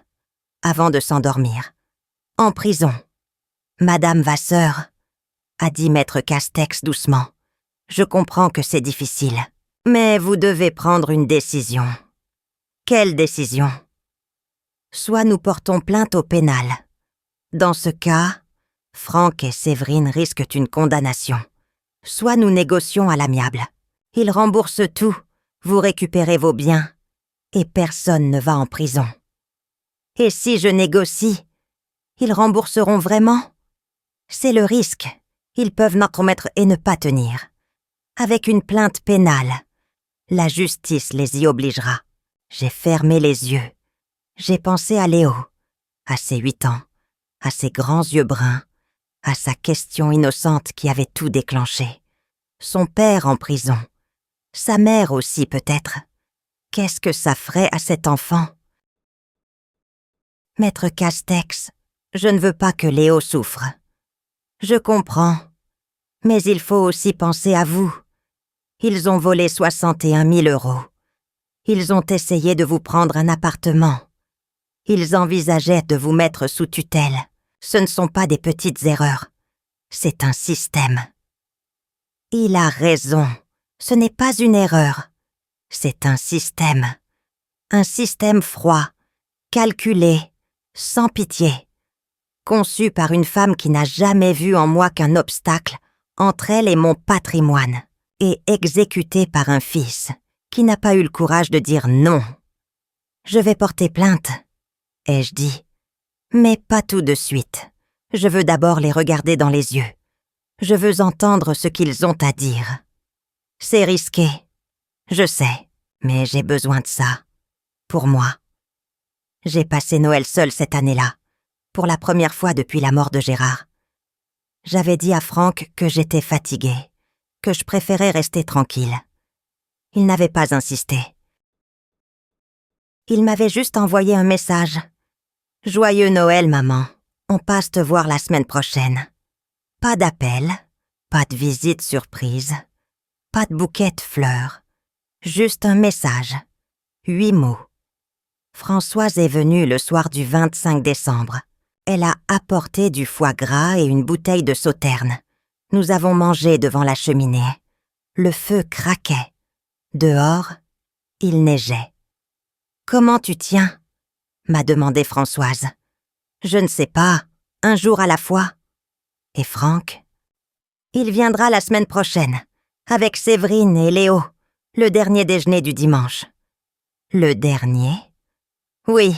avant de s'endormir. En prison. Madame Vasseur, a dit maître Castex doucement. Je comprends que c'est difficile, mais vous devez prendre une décision. Quelle décision? Soit nous portons plainte au pénal. Dans ce cas, Frank et Séverine risquent une condamnation. Soit nous négocions à l'amiable. Ils remboursent tout, vous récupérez vos biens, et personne ne va en prison. Et si je négocie, ils rembourseront vraiment? C'est le risque. Ils peuvent n'en promettre et ne pas tenir. Avec une plainte pénale, la justice les y obligera. J'ai fermé les yeux. J'ai pensé à Léo, à ses 8 ans, à ses grands yeux bruns, à sa question innocente qui avait tout déclenché. Son père en prison. Sa mère aussi peut-être. Qu'est-ce que ça ferait à cet enfant? Maître Castex, je ne veux pas que Léo souffre. Je comprends. Mais il faut aussi penser à vous. Ils ont volé 61 000 €. Ils ont essayé de vous prendre un appartement. Ils envisageaient de vous mettre sous tutelle. Ce ne sont pas des petites erreurs. C'est un système. Il a raison. Ce n'est pas une erreur. C'est un système. Un système froid, calculé, sans pitié. Conçu par une femme qui n'a jamais vu en moi qu'un obstacle entre elle et mon patrimoine, et exécuté par un fils qui n'a pas eu le courage de dire non. Je vais porter plainte, ai-je dit, mais pas tout de suite. Je veux d'abord les regarder dans les yeux. Je veux entendre ce qu'ils ont à dire. C'est risqué, je sais, mais j'ai besoin de ça, pour moi. J'ai passé Noël seule cette année-là, pour la première fois depuis la mort de Gérard. J'avais dit à Frank que j'étais fatiguée, que je préférais rester tranquille. Il n'avait pas insisté. Il m'avait juste envoyé un message. « Joyeux Noël, maman. On passe te voir la semaine prochaine. » Pas d'appel, pas de visite surprise, pas de bouquet de fleurs. Juste un message. 8 mots. Françoise est venue le soir du 25 décembre. Elle a apporté du foie gras et une bouteille de sauterne. Nous avons mangé devant la cheminée. Le feu craquait. Dehors, il neigeait. « Comment tu tiens ?» m'a demandé Françoise. « Je ne sais pas, un jour à la fois. » Et Franck? Il viendra la semaine prochaine, avec Séverine et Léo, le dernier déjeuner du dimanche. Le dernier? Oui,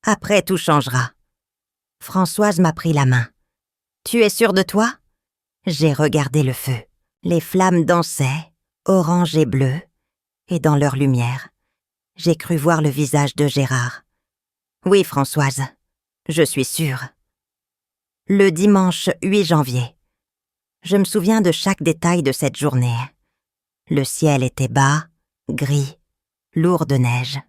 après tout changera. Françoise m'a pris la main. « Tu es sûre de toi ?» J'ai regardé le feu. Les flammes dansaient, orange et bleu, et dans leur lumière, j'ai cru voir le visage de Gérard. « Oui, Françoise, je suis sûre. » Le dimanche 8 janvier. Je me souviens de chaque détail de cette journée. Le ciel était bas, gris, lourd de neige.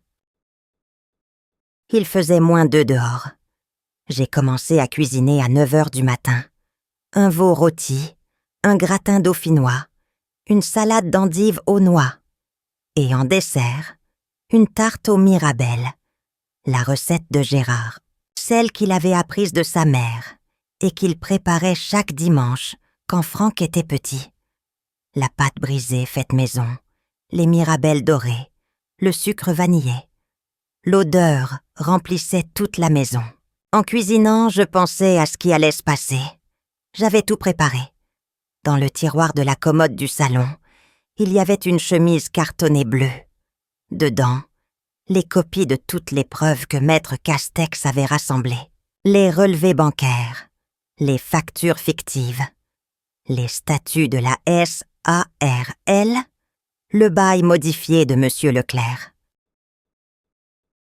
Il faisait -2 dehors. J'ai commencé à cuisiner à 9 h du matin. Un veau rôti, un gratin dauphinois, une salade d'endives aux noix. Et en dessert, une tarte aux mirabelles. La recette de Gérard, celle qu'il avait apprise de sa mère et qu'il préparait chaque dimanche quand Franck était petit. La pâte brisée faite maison, les mirabelles dorées, le sucre vanillé. L'odeur remplissait toute la maison. En cuisinant, je pensais à ce qui allait se passer. J'avais tout préparé. Dans le tiroir de la commode du salon, il y avait une chemise cartonnée bleue. Dedans, les copies de toutes les preuves que maître Castex avait rassemblées. les relevés bancaires, les factures fictives, les statuts de la SARL, le bail modifié de M. Leclerc.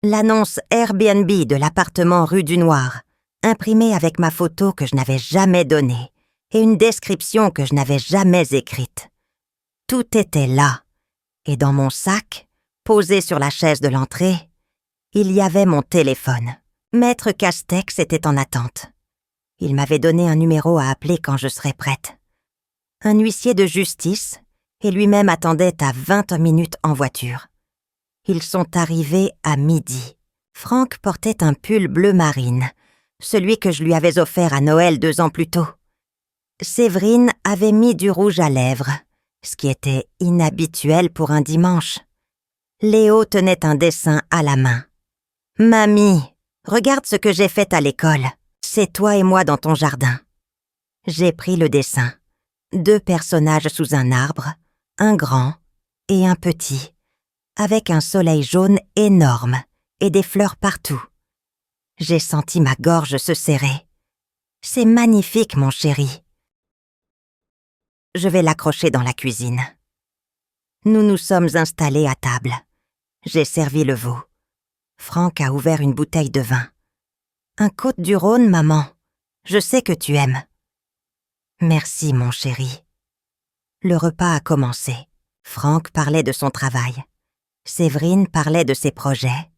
L'annonce Airbnb de l'appartement rue du Noir, imprimée avec ma photo que je n'avais jamais donnée et une description que je n'avais jamais écrite. Tout était là, et dans mon sac, posé sur la chaise de l'entrée, il y avait mon téléphone. Maître Castex était en attente. Il m'avait donné un numéro à appeler quand je serais prête. Un huissier de justice, et lui-même attendait à 20 minutes en voiture. Ils sont arrivés à midi. Franck portait un pull bleu marine, celui que je lui avais offert à Noël 2 ans plus tôt. Séverine avait mis du rouge à lèvres, ce qui était inhabituel pour un dimanche. Léo tenait un dessin à la main. « Mamie, regarde ce que j'ai fait à l'école. C'est toi et moi dans ton jardin. » J'ai pris le dessin. 2 personnages sous un arbre, un grand et un petit, avec un soleil jaune énorme et des fleurs partout. J'ai senti ma gorge se serrer. C'est magnifique, mon chéri. Je vais l'accrocher dans la cuisine. Nous nous sommes installés à table. J'ai servi le veau. Franck a ouvert une bouteille de vin. Un Côte-du-Rhône, maman. Je sais que tu aimes. Merci, mon chéri. Le repas a commencé. Franck parlait de son travail. Séverine parlait de ses projets.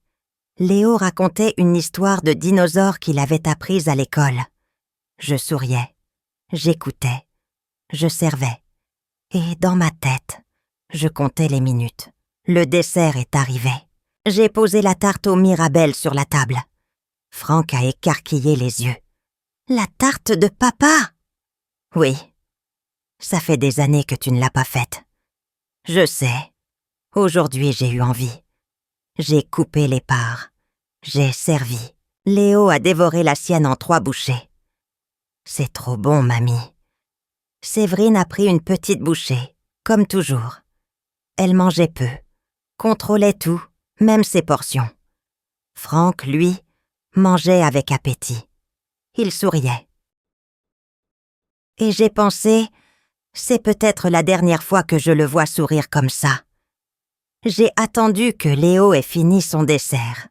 Léo racontait une histoire de dinosaure qu'il avait apprise à l'école. Je souriais. J'écoutais. Je servais. Et dans ma tête, je comptais les minutes. Le dessert est arrivé. J'ai posé la tarte aux mirabelles sur la table. Franck a écarquillé les yeux. « La tarte de papa !»« Oui. Ça fait des années que tu ne l'as pas faite. »« Je sais. Aujourd'hui, j'ai eu envie. J'ai coupé les parts. J'ai servi. Léo a dévoré la sienne en 3 bouchées. C'est trop bon, mamie. » Séverine a pris une petite bouchée, comme toujours. Elle mangeait peu, contrôlait tout, même ses portions. Franck, lui, mangeait avec appétit. Il souriait. Et j'ai pensé, c'est peut-être la dernière fois que je le vois sourire comme ça. J'ai attendu que Léo ait fini son dessert.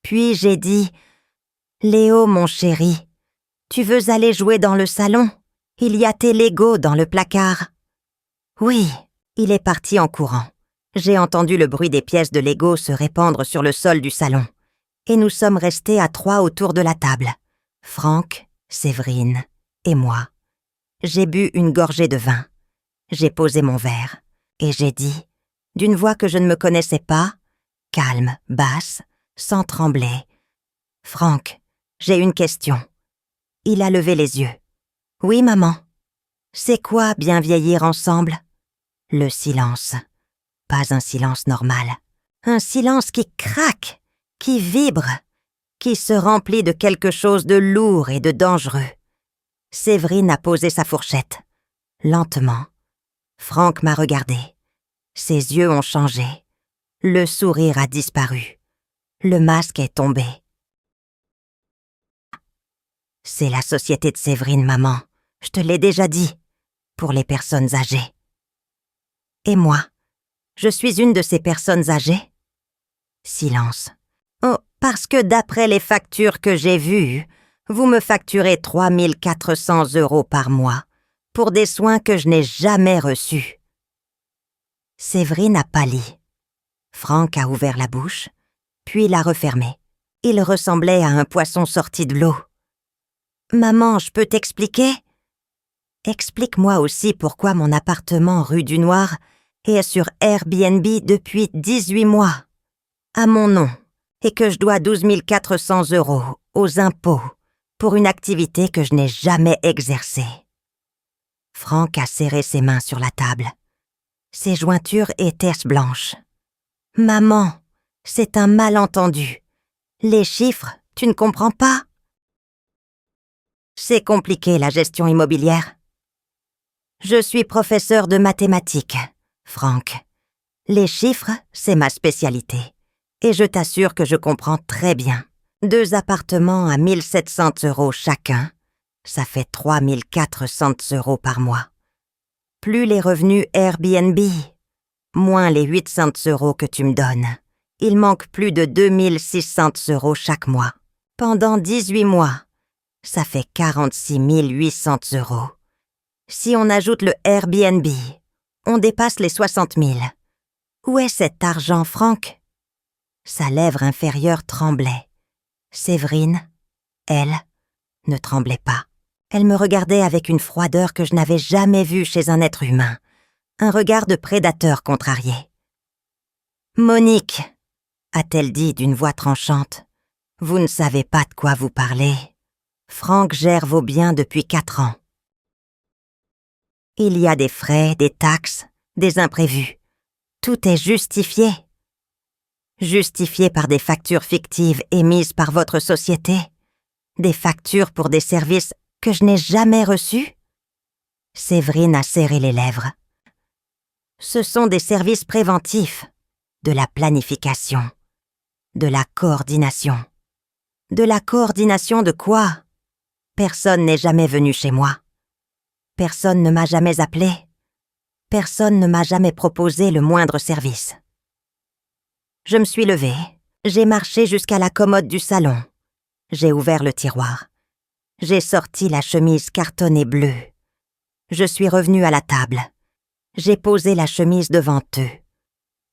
Puis j'ai dit, « Léo, mon chéri, tu veux aller jouer dans le salon ? Il y a tes Legos dans le placard. » Oui, il est parti en courant. J'ai entendu le bruit des pièces de Lego se répandre sur le sol du salon. Et nous sommes restés à 3 autour de la table. Franck, Séverine et moi. J'ai bu une gorgée de vin. J'ai posé mon verre. Et j'ai dit, d'une voix que je ne me connaissais pas, calme, basse, sans trembler. « Franck, j'ai une question. » Il a levé les yeux. « Oui, maman. C'est quoi bien vieillir ensemble ?» Le silence. Pas un silence normal. Un silence qui craque, qui vibre, qui se remplit de quelque chose de lourd et de dangereux. Séverine a posé sa fourchette. Lentement. Franck m'a regardé. Ses yeux ont changé. Le sourire a disparu. Le masque est tombé. C'est la société de Séverine, maman. Je te l'ai déjà dit. Pour les personnes âgées. Et moi, je suis une de ces personnes âgées ? Silence. Oh, parce que d'après les factures que j'ai vues, vous me facturez 3 400 € par mois pour des soins que je n'ai jamais reçus. Séverine a pâli. Franck a ouvert la bouche, puis l'a refermée. Il ressemblait à un poisson sorti de l'eau. « Maman, je peux t'expliquer ? » Explique-moi aussi pourquoi mon appartement rue du Noir est sur Airbnb depuis 18 mois, à mon nom, et que je dois 12 400 € aux impôts pour une activité que je n'ai jamais exercée. Franck a serré ses mains sur la table. Ses jointures étaient blanches. « Maman, c'est un malentendu. Les chiffres, tu ne comprends pas ? » C'est compliqué, la gestion immobilière. Je suis professeur de mathématiques, Franck. Les chiffres, c'est ma spécialité. Et je t'assure que je comprends très bien. 2 appartements à 1 700 € chacun, ça fait 3 400 € par mois. Plus les revenus Airbnb, moins les 800 € que tu me donnes. Il manque plus de 2 600 € chaque mois. Pendant 18 mois, ça fait 46 800 €. Si on ajoute le Airbnb, on dépasse les 60 000. Où est cet argent, Franck? Sa lèvre inférieure tremblait. Séverine, elle, ne tremblait pas. Elle me regardait avec une froideur que je n'avais jamais vue chez un être humain, un regard de prédateur contrarié. « Monique, a-t-elle dit d'une voix tranchante, vous ne savez pas de quoi vous parlez. Franck gère vos biens depuis 4 ans. Il y a des frais, des taxes, des imprévus. Tout est justifié. Justifié par des factures fictives émises par votre société, des factures pour des services que je n'ai jamais reçus. Séverine a serré les lèvres. Ce sont des services préventifs, de la planification, de la coordination. De la coordination de quoi? Personne n'est jamais venu chez moi. Personne ne m'a jamais appelé. Personne ne m'a jamais proposé le moindre service. Je me suis levée, j'ai marché jusqu'à la commode du salon. J'ai ouvert le tiroir. J'ai sorti la chemise cartonnée bleue. Je suis revenue à la table. J'ai posé la chemise devant eux.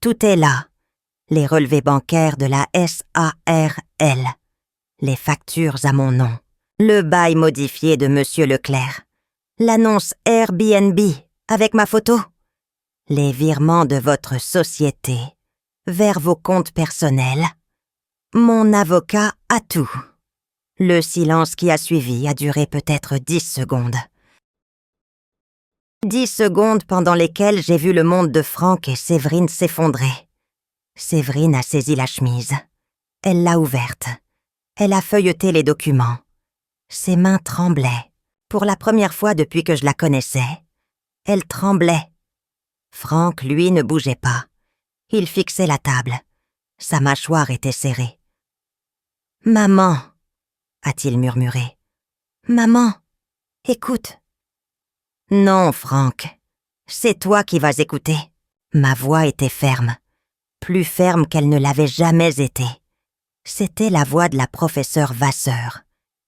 Tout est là. Les relevés bancaires de la SARL. Les factures à mon nom. Le bail modifié de Monsieur Leclerc. L'annonce Airbnb avec ma photo. Les virements de votre société vers vos comptes personnels. Mon avocat a tout. Le silence qui a suivi a duré peut-être 10 secondes. 10 secondes pendant lesquelles j'ai vu le monde de Franck et Séverine s'effondrer. Séverine a saisi la chemise. Elle l'a ouverte. Elle a feuilleté les documents. Ses mains tremblaient. Pour la première fois depuis que je la connaissais, elle tremblait. Franck, lui, ne bougeait pas. Il fixait la table. Sa mâchoire était serrée. « Maman !» a-t-il murmuré. « Maman, écoute. » « Non, Franck, c'est toi qui vas écouter. » Ma voix était ferme, plus ferme qu'elle ne l'avait jamais été. C'était la voix de la professeure Vasseur,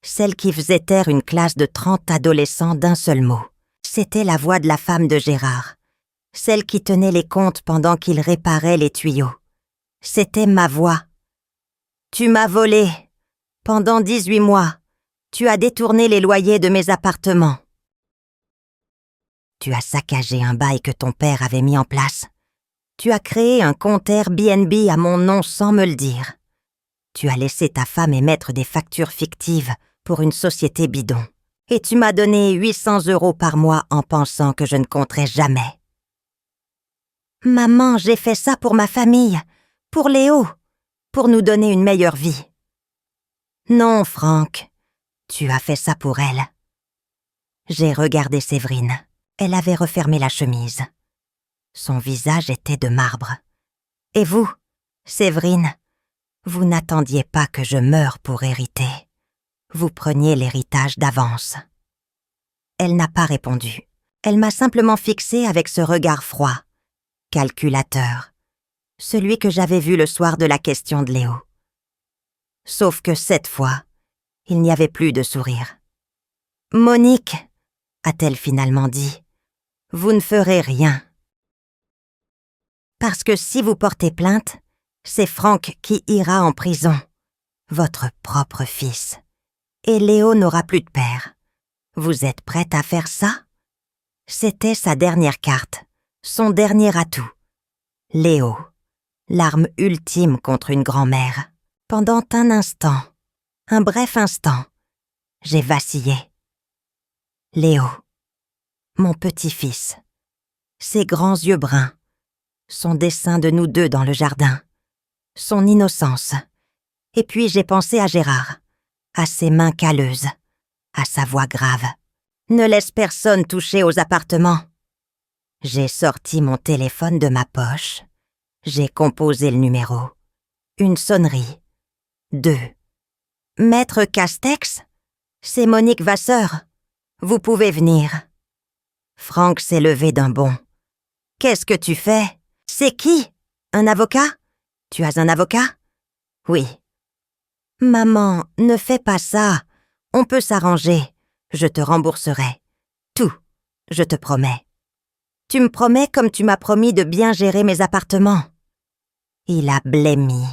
celle qui faisait taire une classe de 30 adolescents d'un seul mot. C'était la voix de la femme de Gérard, celle qui tenait les comptes pendant qu'il réparait les tuyaux. C'était ma voix. « Tu m'as volé. Pendant 18 mois, tu as détourné les loyers de mes appartements. Tu as saccagé un bail que ton père avait mis en place. Tu as créé un compte Airbnb à mon nom sans me le dire. Tu as laissé ta femme émettre des factures fictives pour une société bidon. Et tu m'as donné 800 € par mois en pensant que je ne compterais jamais. Maman, j'ai fait ça pour ma famille, pour Léo, pour nous donner une meilleure vie. Non, Franck, tu as fait ça pour elle. J'ai regardé Séverine. Elle avait refermé la chemise. Son visage était de marbre. Et vous, Séverine, vous n'attendiez pas que je meure pour hériter. Vous preniez l'héritage d'avance. Elle n'a pas répondu. Elle m'a simplement fixé avec ce regard froid, calculateur, celui que j'avais vu le soir de la question de Léo. Sauf que cette fois, il n'y avait plus de sourire. « Monique, a-t-elle finalement dit, vous ne ferez rien. Parce que si vous portez plainte, c'est Franck qui ira en prison, votre propre fils. Et Léo n'aura plus de père. Vous êtes prête à faire ça? » C'était sa dernière carte, son dernier atout. Léo, l'arme ultime contre une grand-mère. Pendant un instant, un bref instant, j'ai vacillé. Léo, mon petit-fils, ses grands yeux bruns, son dessin de nous deux dans le jardin, son innocence. Et puis j'ai pensé à Gérard, à ses mains calleuses, à sa voix grave. Ne laisse personne toucher aux appartements. J'ai sorti mon téléphone de ma poche. J'ai composé le numéro. Une sonnerie. 2. Maître Castex? C'est Monique Vasseur. Vous pouvez venir. Franck s'est levé d'un bond. Qu'est-ce que tu fais? C'est qui? Un avocat? Tu as un avocat? Oui. Maman, ne fais pas ça. On peut s'arranger. Je te rembourserai. Tout. Je te promets. Tu me promets comme tu m'as promis de bien gérer mes appartements. Il a blêmi.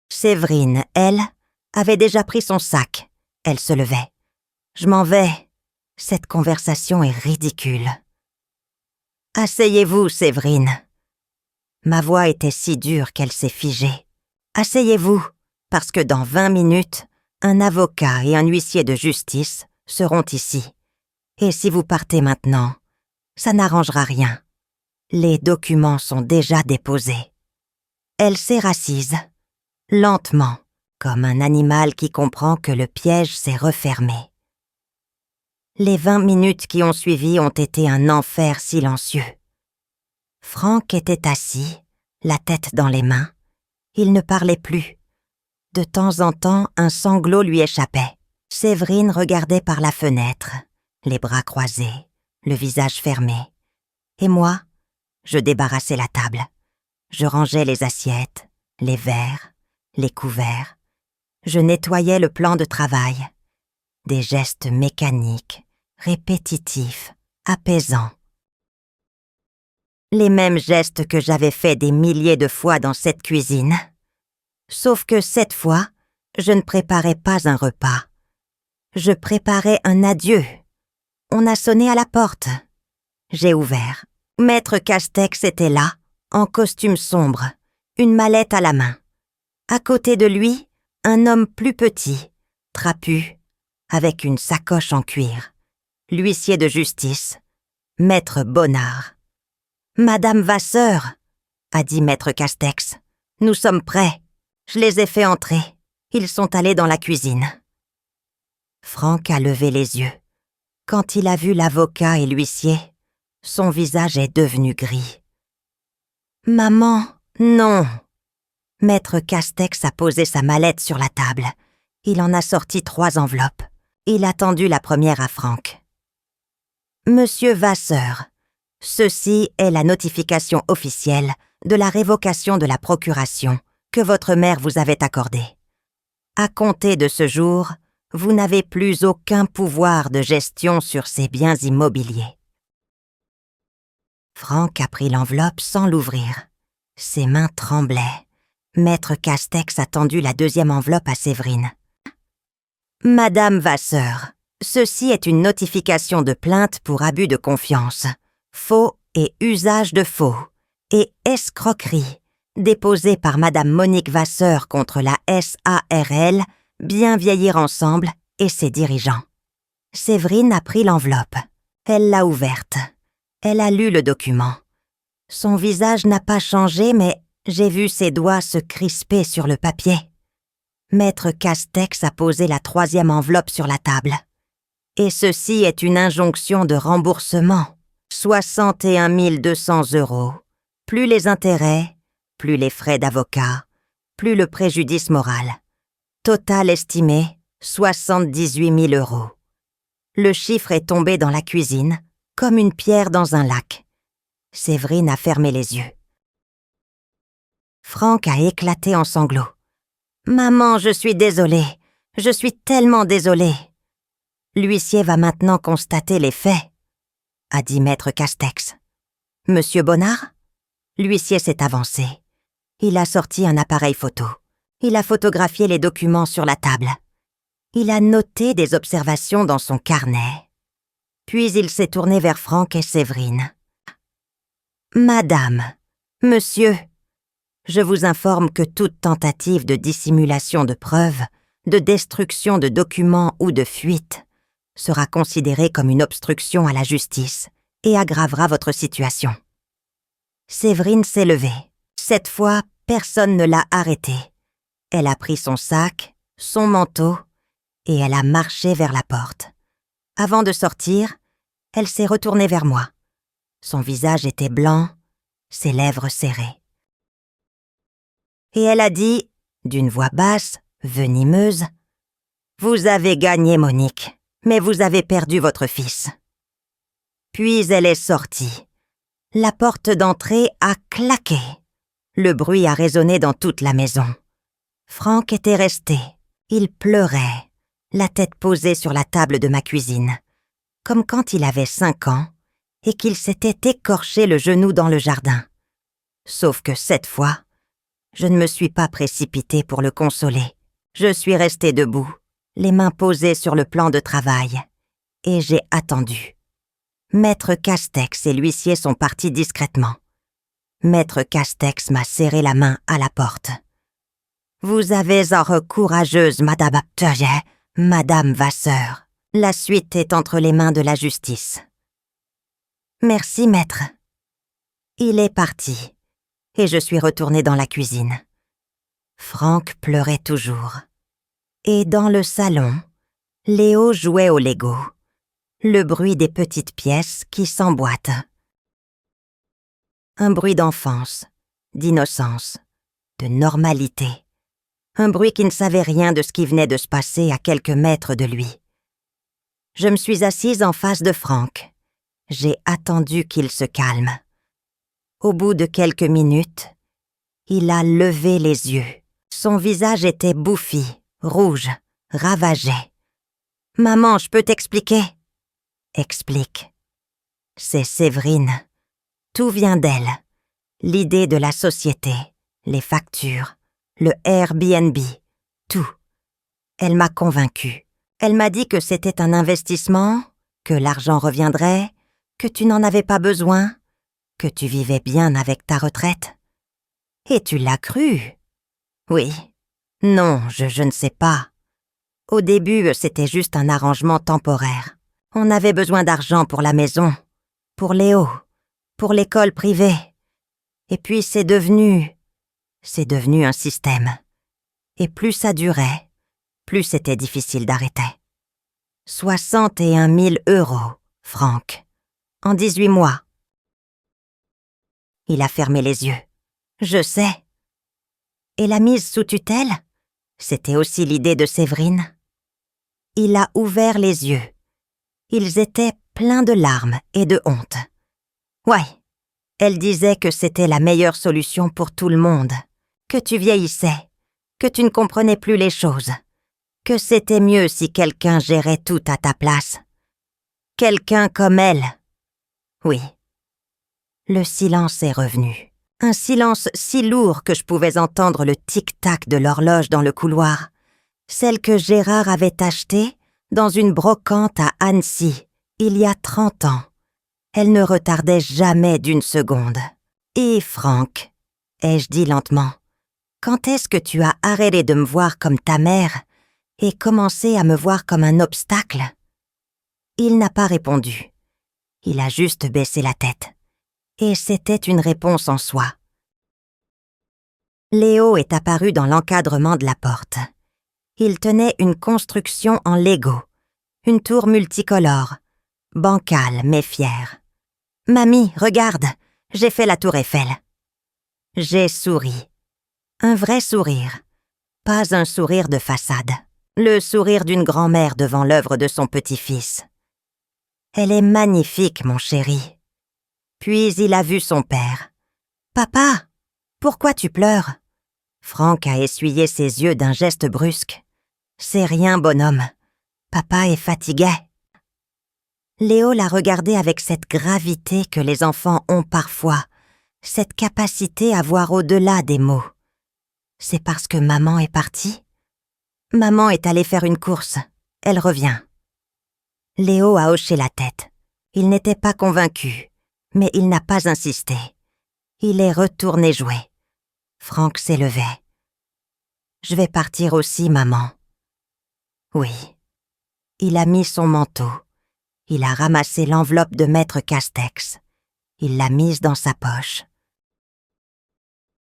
Séverine, elle, avait déjà pris son sac. Elle se levait. Je m'en vais. Cette conversation est ridicule. Asseyez-vous, Séverine. Ma voix était si dure qu'elle s'est figée. Asseyez-vous, parce que dans 20 minutes, un avocat et un huissier de justice seront ici. Et si vous partez maintenant, ça n'arrangera rien. Les documents sont déjà déposés. Elle s'est rassise, lentement, comme un animal qui comprend que le piège s'est refermé. Les 20 minutes qui ont suivi ont été un enfer silencieux. Franck était assis, la tête dans les mains. Il ne parlait plus. De temps en temps, un sanglot lui échappait. Séverine regardait par la fenêtre, les bras croisés, le visage fermé. Et moi, je débarrassais la table. Je rangeais les assiettes, les verres, les couverts. Je nettoyais le plan de travail. Des gestes mécaniques, répétitifs, apaisants. Les mêmes gestes que j'avais faits des milliers de fois dans cette cuisine. Sauf que cette fois, je ne préparais pas un repas. Je préparais un adieu. On a sonné à la porte. J'ai ouvert. Maître Castex était là, en costume sombre, une mallette à la main. À côté de lui, un homme plus petit, trapu, avec une sacoche en cuir. L'huissier de justice, Maître Bonnard. « Madame Vasseur, » a dit Maître Castex, « nous sommes prêts. Je les ai fait entrer. Ils sont allés dans la cuisine. » Franck a levé les yeux. Quand il a vu l'avocat et l'huissier, son visage est devenu gris. « Maman, non !» Maître Castex a posé sa mallette sur la table. Il en a sorti 3 enveloppes. Il a tendu la première à Franck. « Monsieur Vasseur, ceci est la notification officielle de la révocation de la procuration que votre mère vous avait accordée. À compter de ce jour, vous n'avez plus aucun pouvoir de gestion sur ces biens immobiliers. » Franck a pris l'enveloppe sans l'ouvrir. Ses mains tremblaient. Maître Castex a tendu la 2e enveloppe à Séverine. « Madame Vasseur, ceci est une notification de plainte pour abus de confiance, faux et usage de faux, et escroquerie, déposée par Madame Monique Vasseur contre la SARL, Bien Vieillir Ensemble, et ses dirigeants. » Séverine a pris l'enveloppe. Elle l'a ouverte. Elle a lu le document. Son visage n'a pas changé, mais j'ai vu ses doigts se crisper sur le papier. Maître Castex a posé la 3e enveloppe sur la table. Et ceci est une injonction de remboursement. 61 200 €. Plus les intérêts, plus les frais d'avocat, plus le préjudice moral. Total estimé, 78 000 €. Le chiffre est tombé dans la cuisine, comme une pierre dans un lac. Séverine a fermé les yeux. Franck a éclaté en sanglots. « Maman, je suis désolé. Je suis tellement désolé. L'huissier va maintenant constater les faits, » a dit Maître Castex. « Monsieur Bonnard ?» L'huissier s'est avancé. Il a sorti un appareil photo. Il a photographié les documents sur la table. Il a noté des observations dans son carnet. Puis il s'est tourné vers Franck et Séverine. « Madame, monsieur, je vous informe que toute tentative de dissimulation de preuves, de destruction de documents ou de fuite sera considérée comme une obstruction à la justice et aggravera votre situation. » Séverine s'est levée. Cette fois, personne ne l'a arrêtée. Elle a pris son sac, son manteau, et elle a marché vers la porte. Avant de sortir, elle s'est retournée vers moi. Son visage était blanc, ses lèvres serrées. Et elle a dit, d'une voix basse, Venimeuse. Vous avez gagné, Monique, mais vous avez perdu votre fils. Puis elle est sortie. La porte d'entrée a claqué. Le bruit a résonné dans toute la maison. Frank était resté. Il pleurait, la tête posée sur la table de ma cuisine, comme quand il avait 5 ans et qu'il s'était écorché le genou dans le jardin. Sauf que cette fois, je ne me suis pas précipitée pour le consoler. Je suis restée debout, les mains posées sur le plan de travail, et j'ai attendu. Maître Castex et l'huissier sont partis discrètement. Maître Castex m'a serré la main à la porte. « Vous avez un courageuse, Madame Aptoye, Madame Vasseur. La suite est entre les mains de la justice. » « Merci, maître. » Il est parti, et je suis retournée dans la cuisine. Frank pleurait toujours. Et dans le salon, Léo jouait au Lego. Le bruit des petites pièces qui s'emboîtent. Un bruit d'enfance, d'innocence, de normalité. Un bruit qui ne savait rien de ce qui venait de se passer à quelques mètres de lui. Je me suis assise en face de Frank. J'ai attendu qu'il se calme. Au bout de quelques minutes, il a levé les yeux. Son visage était bouffi, rouge, ravagé. « Maman, je peux t'expliquer ?» ?»« Explique. » C'est Séverine. Tout vient d'elle. L'idée de la société, les factures, le Airbnb, tout. Elle m'a convaincue. Elle m'a dit que c'était un investissement, que l'argent reviendrait, que tu n'en avais pas besoin, que tu vivais bien avec ta retraite. Et tu l'as cru? Oui. Non, je ne sais pas. Au début, c'était juste un arrangement temporaire. On avait besoin d'argent pour la maison, pour Léo, pour l'école privée. Et puis c'est devenu un système. Et plus ça durait, plus c'était difficile d'arrêter. 61 000 €, Frank, en 18 mois. Il a fermé les yeux. Je sais. Et la mise sous tutelle? C'était aussi l'idée de Séverine. Il a ouvert les yeux. Ils étaient pleins de larmes et de honte. Ouais, elle disait que c'était la meilleure solution pour tout le monde, que tu vieillissais, que tu ne comprenais plus les choses, que c'était mieux si quelqu'un gérait tout à ta place. Quelqu'un comme elle. Oui. Le silence est revenu. Un silence si lourd que je pouvais entendre le tic-tac de l'horloge dans le couloir, celle que Gérard avait achetée dans une brocante à Annecy, il y a 30 ans. Elle ne retardait jamais d'une seconde. « Et Frank, ai-je dit lentement, quand est-ce que tu as arrêté de me voir comme ta mère et commencé à me voir comme un obstacle ?» Il n'a pas répondu. Il a juste baissé la tête. Et c'était une réponse en soi. Léo est apparu dans l'encadrement de la porte. Il tenait une construction en Lego, une tour multicolore, bancale mais fière. « Mamie, regarde, j'ai fait la tour Eiffel. » J'ai souri. Un vrai sourire, pas un sourire de façade. Le sourire d'une grand-mère devant l'œuvre de son petit-fils. « Elle est magnifique, mon chéri. » Puis il a vu son père. « Papa, pourquoi tu pleures ?» Frank a essuyé ses yeux d'un geste brusque. « C'est rien, bonhomme. Papa est fatigué. » Léo l'a regardé avec cette gravité que les enfants ont parfois, cette capacité à voir au-delà des mots. « C'est parce que maman est partie ? Maman est allée faire une course. Elle revient. » Léo a hoché la tête. Il n'était pas convaincu. Mais il n'a pas insisté. Il est retourné jouer. Frank s'est levé. « Je vais partir aussi, maman. » Oui. Il a mis son manteau. Il a ramassé l'enveloppe de Maître Castex. Il l'a mise dans sa poche.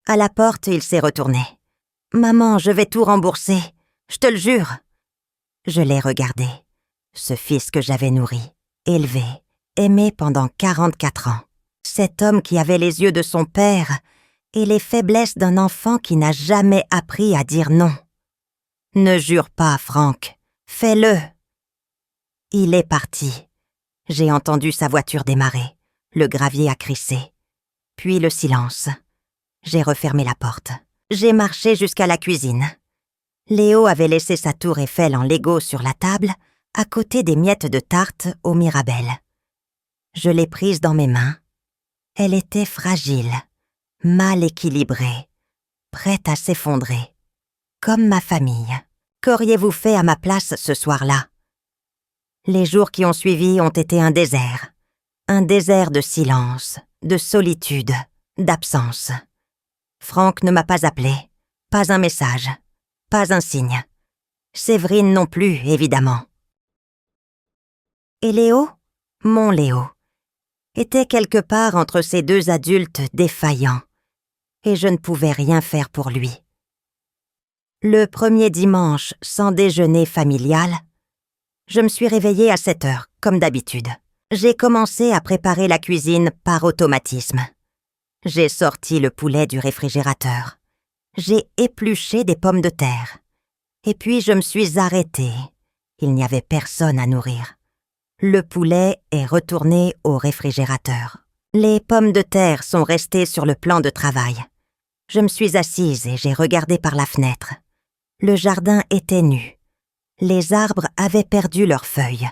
À la porte, il s'est retourné. « Maman, je vais tout rembourser. Je te le jure. » Je l'ai regardé. Ce fils que j'avais nourri, élevé, aimé pendant 44 ans. Cet homme qui avait les yeux de son père et les faiblesses d'un enfant qui n'a jamais appris à dire non. Ne jure pas, Franck. Fais-le. Il est parti. J'ai entendu sa voiture démarrer. Le gravier a crissé. Puis le silence. J'ai refermé la porte. J'ai marché jusqu'à la cuisine. Léo avait laissé sa tour Eiffel en Lego sur la table, à côté des miettes de tarte aux Mirabelle. Je l'ai prise dans mes mains. Elle était fragile, mal équilibrée, prête à s'effondrer. Comme ma famille. Qu'auriez-vous fait à ma place ce soir-là? Les jours qui ont suivi ont été un désert de silence, de solitude, d'absence. Franck ne m'a pas appelé, pas un message, pas un signe. Séverine non plus, évidemment. Et Léo, mon Léo, était quelque part entre ces deux adultes défaillants, et je ne pouvais rien faire pour lui. Le premier dimanche sans déjeuner familial, je me suis réveillée à 7 heures, comme d'habitude. J'ai commencé à préparer la cuisine par automatisme. J'ai sorti le poulet du réfrigérateur. J'ai épluché des pommes de terre. Et puis je me suis arrêtée. Il n'y avait personne à nourrir. Le poulet est retourné au réfrigérateur. Les pommes de terre sont restées sur le plan de travail. Je me suis assise et j'ai regardé par la fenêtre. Le jardin était nu. Les arbres avaient perdu leurs feuilles.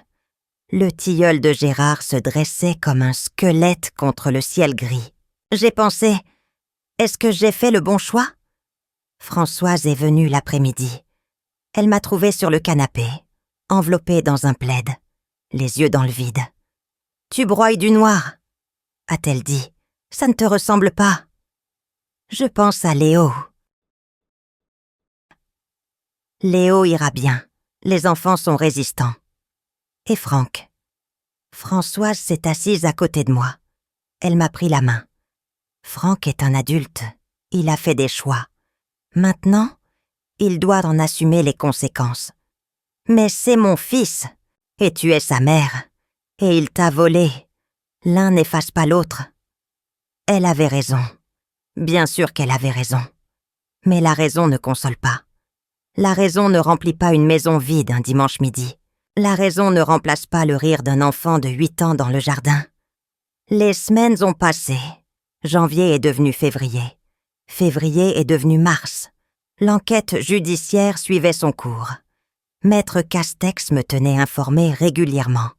Le tilleul de Gérard se dressait comme un squelette contre le ciel gris. J'ai pensé, est-ce que j'ai fait le bon choix? Françoise est venue l'après-midi. Elle m'a trouvée sur le canapé, enveloppée dans un plaid, les yeux dans le vide. « Tu broies du noir », a-t-elle dit. « Ça ne te ressemble pas. » Je pense à Léo. Léo ira bien. Les enfants sont résistants. Et Franck? Françoise s'est assise à côté de moi. Elle m'a pris la main. Franck est un adulte. Il a fait des choix. Maintenant, il doit en assumer les conséquences. Mais c'est mon fils, et tu es sa mère, et il t'a volé. L'un n'efface pas l'autre. Elle avait raison. Bien sûr qu'elle avait raison. Mais la raison ne console pas. La raison ne remplit pas une maison vide un dimanche midi. La raison ne remplace pas le rire d'un enfant de 8 ans dans le jardin. Les semaines ont passé. Janvier est devenu février. Février est devenu mars. L'enquête judiciaire suivait son cours. Maître Castex me tenait informé régulièrement.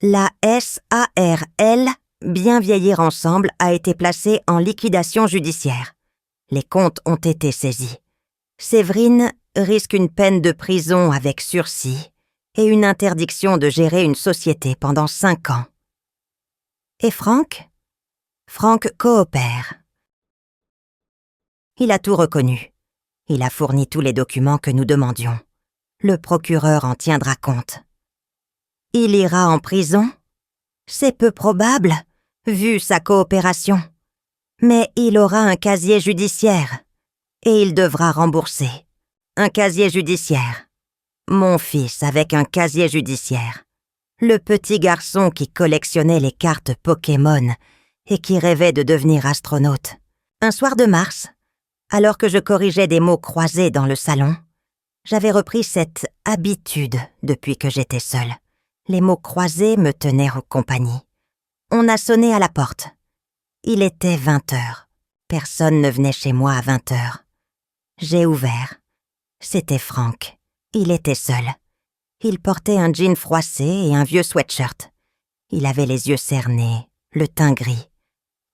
La SARL, bien vieillir ensemble, a été placée en liquidation judiciaire. Les comptes ont été saisis. Séverine risque une peine de prison avec sursis et une interdiction de gérer une société pendant 5 ans. Et Franck? Franck coopère. Il a tout reconnu. Il a fourni tous les documents que nous demandions. Le procureur en tiendra compte. Il ira en prison? C'est peu probable, vu sa coopération. Mais il aura un casier judiciaire. Et il devra rembourser. Un casier judiciaire. Mon fils avec un casier judiciaire. Le petit garçon qui collectionnait les cartes Pokémon et qui rêvait de devenir astronaute. Un soir de mars, alors que je corrigeais des mots croisés dans le salon, j'avais repris cette habitude depuis que j'étais seule. Les mots croisés me tenaient en compagnie. On a sonné à la porte. Il était 20 heures. Personne ne venait chez moi à 20 heures. J'ai ouvert. C'était Franck. Il était seul. Il portait un jean froissé et un vieux sweatshirt. Il avait les yeux cernés, le teint gris.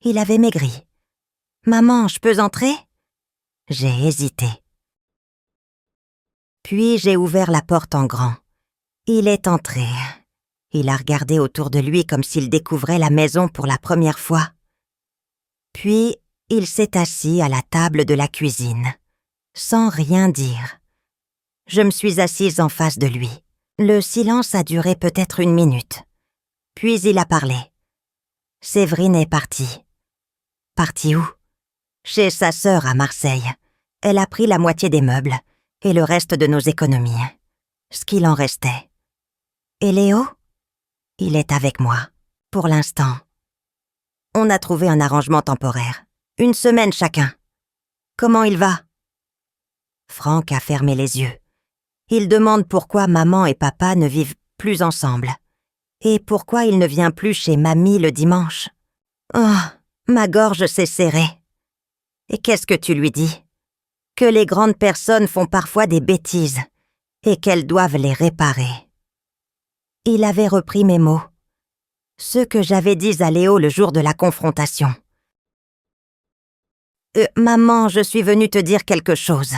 Il avait maigri. « Maman, je peux entrer ?» J'ai hésité. Puis j'ai ouvert la porte en grand. Il est entré. Il a regardé autour de lui comme s'il découvrait la maison pour la première fois. Puis il s'est assis à la table de la cuisine, sans rien dire. Je me suis assise en face de lui. Le silence a duré peut-être 1 minute. Puis il a parlé. Séverine est partie. Partie où? Chez sa sœur à Marseille. Elle a pris la moitié des meubles et le reste de nos économies. Ce qu'il en restait. Et Léo? Il est avec moi, pour l'instant. On a trouvé un arrangement temporaire. 1 semaine chacun. Comment il va? Franck a fermé les yeux. Il demande pourquoi maman et papa ne vivent plus ensemble. Et pourquoi il ne vient plus chez mamie le dimanche. Oh, ma gorge s'est serrée. Et qu'est-ce que tu lui dis? Que les grandes personnes font parfois des bêtises et qu'elles doivent les réparer. Il avait repris mes mots, ceux que j'avais dits à Léo le jour de la confrontation. Maman, je suis venue te dire quelque chose.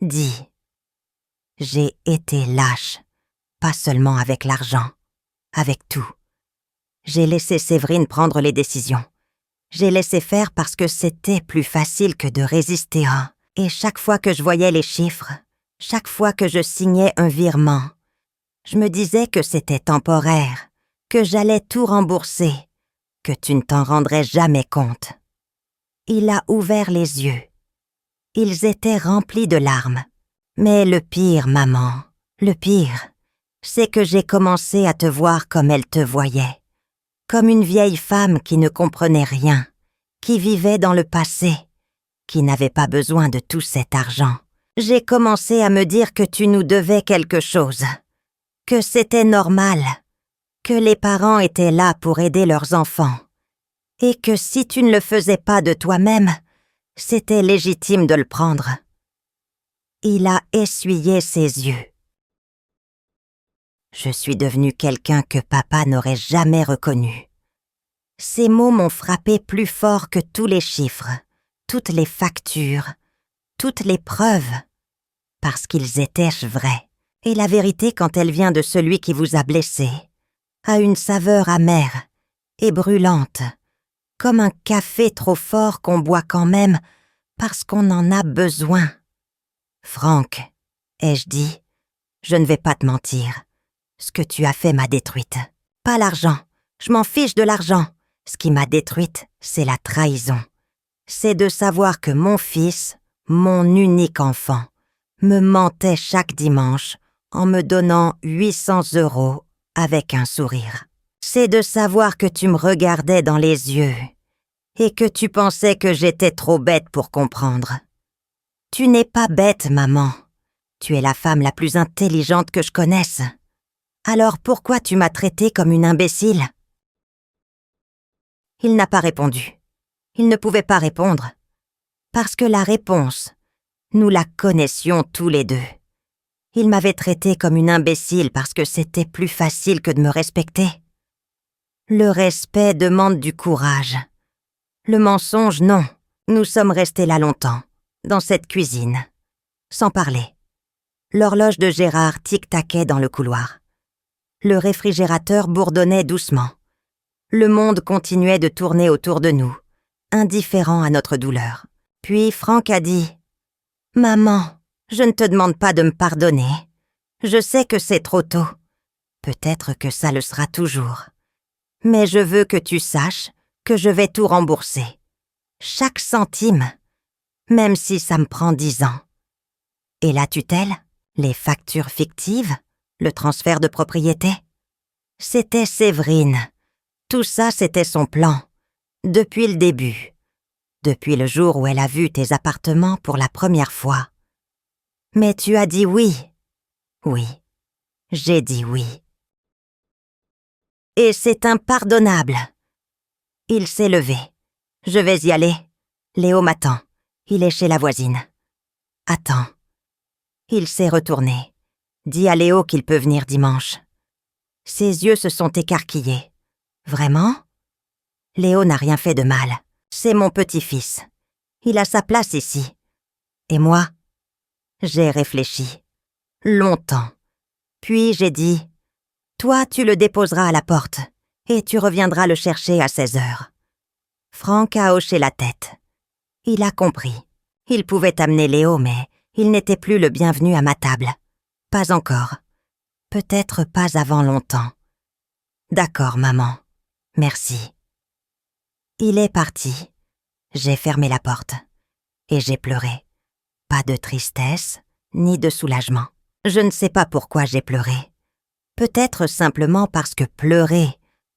Dis. J'ai été lâche, pas seulement avec l'argent, avec tout. J'ai laissé Séverine prendre les décisions. J'ai laissé faire parce que c'était plus facile que de résister. Et chaque fois que je voyais les chiffres, chaque fois que je signais un virement, je me disais que c'était temporaire, que j'allais tout rembourser, que tu ne t'en rendrais jamais compte. Il a ouvert les yeux. Ils étaient remplis de larmes. Mais le pire, maman, le pire, c'est que j'ai commencé à te voir comme elle te voyait. Comme une vieille femme qui ne comprenait rien, qui vivait dans le passé, qui n'avait pas besoin de tout cet argent. J'ai commencé à me dire que tu nous devais quelque chose, que c'était normal, que les parents étaient là pour aider leurs enfants, et que si tu ne le faisais pas de toi-même, c'était légitime de le prendre. Il a essuyé ses yeux. Je suis devenue quelqu'un que papa n'aurait jamais reconnu. Ces mots m'ont frappé plus fort que tous les chiffres, toutes les factures, toutes les preuves, parce qu'ils étaient vrais. Et la vérité, quand elle vient de celui qui vous a blessé, a une saveur amère et brûlante, comme un café trop fort qu'on boit quand même parce qu'on en a besoin. Franck, ai-je dit, je ne vais pas te mentir. Ce que tu as fait m'a détruite. Pas l'argent, je m'en fiche de l'argent. Ce qui m'a détruite, c'est la trahison. C'est de savoir que mon fils, mon unique enfant, me mentait chaque dimanche en me donnant 800 € avec un sourire. C'est de savoir que tu me regardais dans les yeux et que tu pensais que j'étais trop bête pour comprendre. Tu n'es pas bête, maman. Tu es la femme la plus intelligente que je connaisse. Alors pourquoi tu m'as traitée comme une imbécile? Il n'a pas répondu. Il ne pouvait pas répondre. Parce que la réponse, nous la connaissions tous les deux. Il m'avait traitée comme une imbécile parce que c'était plus facile que de me respecter. Le respect demande du courage. Le mensonge, non. Nous sommes restés là longtemps, dans cette cuisine, sans parler. L'horloge de Gérard tic-taquait dans le couloir. Le réfrigérateur bourdonnait doucement. Le monde continuait de tourner autour de nous, indifférent à notre douleur. Puis Franck a dit « Maman, je ne te demande pas de me pardonner. Je sais que c'est trop tôt. Peut-être que ça le sera toujours. Mais je veux que tu saches que je vais tout rembourser. Chaque centime, même si ça me prend 10 ans. Et la tutelle, les factures fictives, le transfert de propriété. C'était Séverine. Tout ça, c'était son plan. Depuis le début. Depuis le jour où elle a vu tes appartements pour la première fois. Mais tu as dit oui. Oui. J'ai dit oui. Et c'est impardonnable. Il s'est levé. Je vais y aller. Léo m'attend. Il est chez la voisine. Attends. Il s'est retourné. Dis à Léo qu'il peut venir dimanche. Ses yeux se sont écarquillés. Vraiment? Léo n'a rien fait de mal. C'est mon petit-fils. Il a sa place ici. Et moi? J'ai réfléchi. Longtemps. Puis j'ai dit, toi, tu le déposeras à la porte et tu reviendras le chercher à 16 heures. Franck a hoché la tête. Il a compris. Il pouvait amener Léo, mais il n'était plus le bienvenu à ma table. Pas encore. Peut-être pas avant longtemps. D'accord, maman. Merci. Il est parti. J'ai fermé la porte. Et j'ai pleuré. Pas de tristesse, ni de soulagement. Je ne sais pas pourquoi j'ai pleuré. Peut-être simplement parce que pleurer,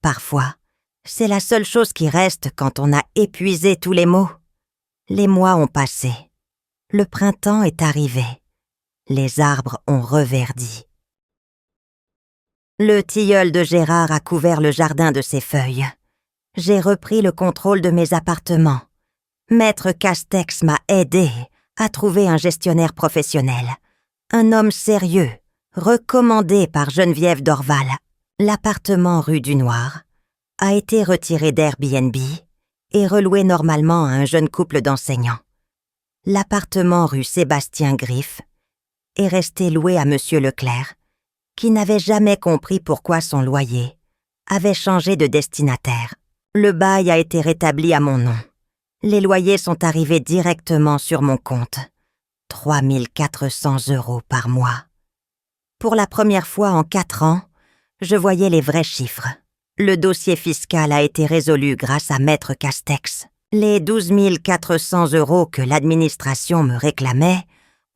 parfois, c'est la seule chose qui reste quand on a épuisé tous les mots. Les mois ont passé. Le printemps est arrivé. Les arbres ont reverdi. Le tilleul de Gérard a couvert le jardin de ses feuilles. J'ai repris le contrôle de mes appartements. Maître Castex m'a aidé à trouver un gestionnaire professionnel. Un homme sérieux, recommandé par Geneviève Dorval. L'appartement rue du Noir a été retiré d'Airbnb et reloué normalement à un jeune couple d'enseignants. L'appartement rue Sébastien Griff est resté loué à Monsieur Leclerc, qui n'avait jamais compris pourquoi son loyer avait changé de destinataire. Le bail a été rétabli à mon nom. Les loyers sont arrivés directement sur mon compte. 3 400 € par mois. Pour la première fois en 4 ans, je voyais les vrais chiffres. Le dossier fiscal a été résolu grâce à Maître Castex. Les 12 400 € que l'administration me réclamait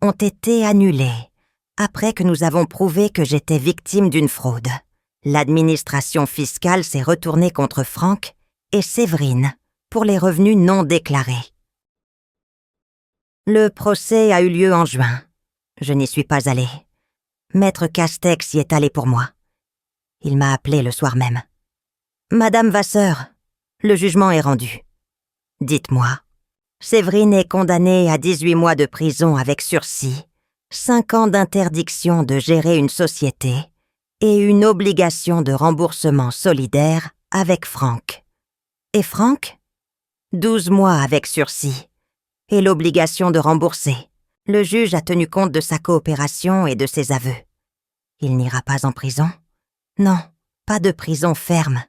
ont été annulés après que nous avons prouvé que j'étais victime d'une fraude. L'administration fiscale s'est retournée contre Franck et Séverine pour les revenus non déclarés. Le procès a eu lieu en juin. Je n'y suis pas allée. Maître Castex y est allé pour moi. Il m'a appelé le soir même. « Madame Vasseur, le jugement est rendu. Dites-moi, Séverine est condamnée à 18 mois de prison avec sursis, 5 ans d'interdiction de gérer une société et une obligation de remboursement solidaire avec Franck. Et Franck ? 12 mois avec sursis et l'obligation de rembourser. Le juge a tenu compte de sa coopération et de ses aveux. Il n'ira pas en prison ? Non, pas de prison ferme,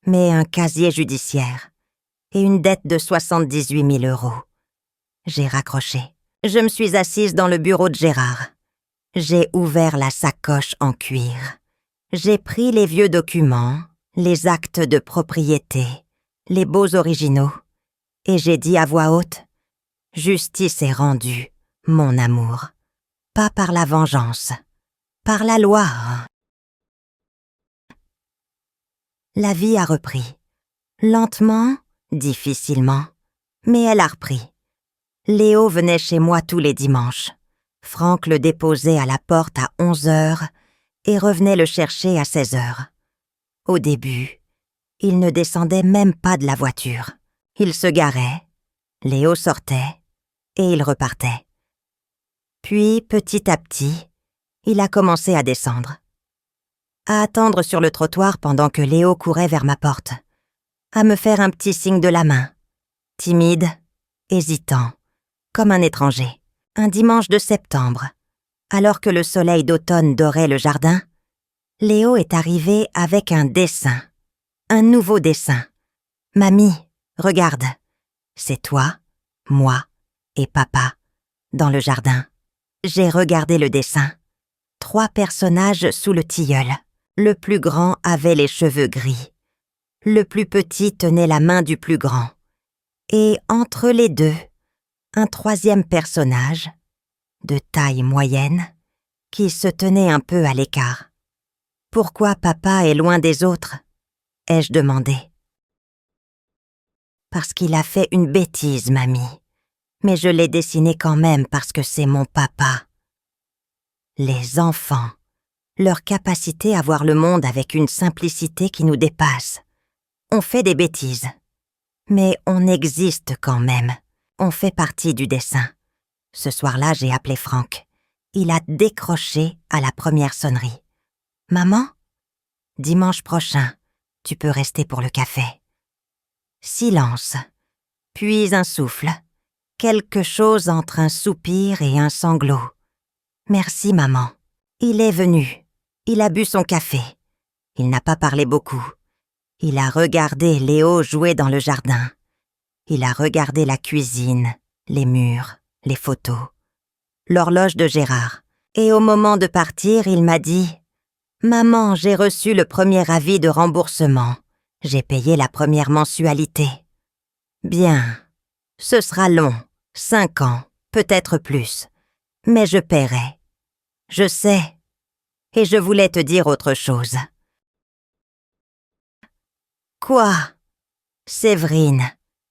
mais un casier judiciaire et une dette de 78 000 €. J'ai raccroché. Je me suis assise dans le bureau de Gérard. J'ai ouvert la sacoche en cuir. J'ai pris les vieux documents, les actes de propriété, les beaux originaux, et j'ai dit à voix haute « Justice est rendue, mon amour, pas par la vengeance, par la loi. » La vie a repris. Lentement, difficilement, mais elle a repris. Léo venait chez moi tous les dimanches. Franck le déposait à la porte à 11 h et revenait le chercher à 16 h. Au début, il ne descendait même pas de la voiture. Il se garait, Léo sortait et il repartait. Puis, petit à petit, il a commencé à descendre. À attendre sur le trottoir pendant que Léo courait vers ma porte. À me faire un petit signe de la main. Timide, hésitant, comme un étranger. Un dimanche de septembre, alors que le soleil d'automne dorait le jardin, Léo est arrivé avec un dessin. Un nouveau dessin. « Mamie, regarde. C'est toi, moi et papa, dans le jardin. » J'ai regardé le dessin. 3 personnages sous le tilleul. Le plus grand avait les cheveux gris. Le plus petit tenait la main du plus grand. Et entre les deux, un 3e personnage, de taille moyenne, qui se tenait un peu à l'écart. « Pourquoi papa est loin des autres ?» ai-je demandé. « Parce qu'il a fait une bêtise, mamie. Mais je l'ai dessiné quand même parce que c'est mon papa. » Les enfants, leur capacité à voir le monde avec une simplicité qui nous dépasse. On fait des bêtises, mais on existe quand même. On fait partie du dessin. Ce soir-là, j'ai appelé Franck. Il a décroché à la première sonnerie. « Maman ? Dimanche prochain, tu peux rester pour le café. » Silence, puis un souffle. Quelque chose entre un soupir et un sanglot. « Merci, maman. » Il est venu. Il a bu son café. Il n'a pas parlé beaucoup. Il a regardé Léo jouer dans le jardin. Il a regardé la cuisine, les murs, les photos, l'horloge de Gérard. Et au moment de partir, il m'a dit « Maman, j'ai reçu le premier avis de remboursement. J'ai payé la première mensualité. » Bien, ce sera long, 5 ans, peut-être plus. Mais je paierai. Je sais. Et je voulais te dire autre chose. Quoi ? Séverine.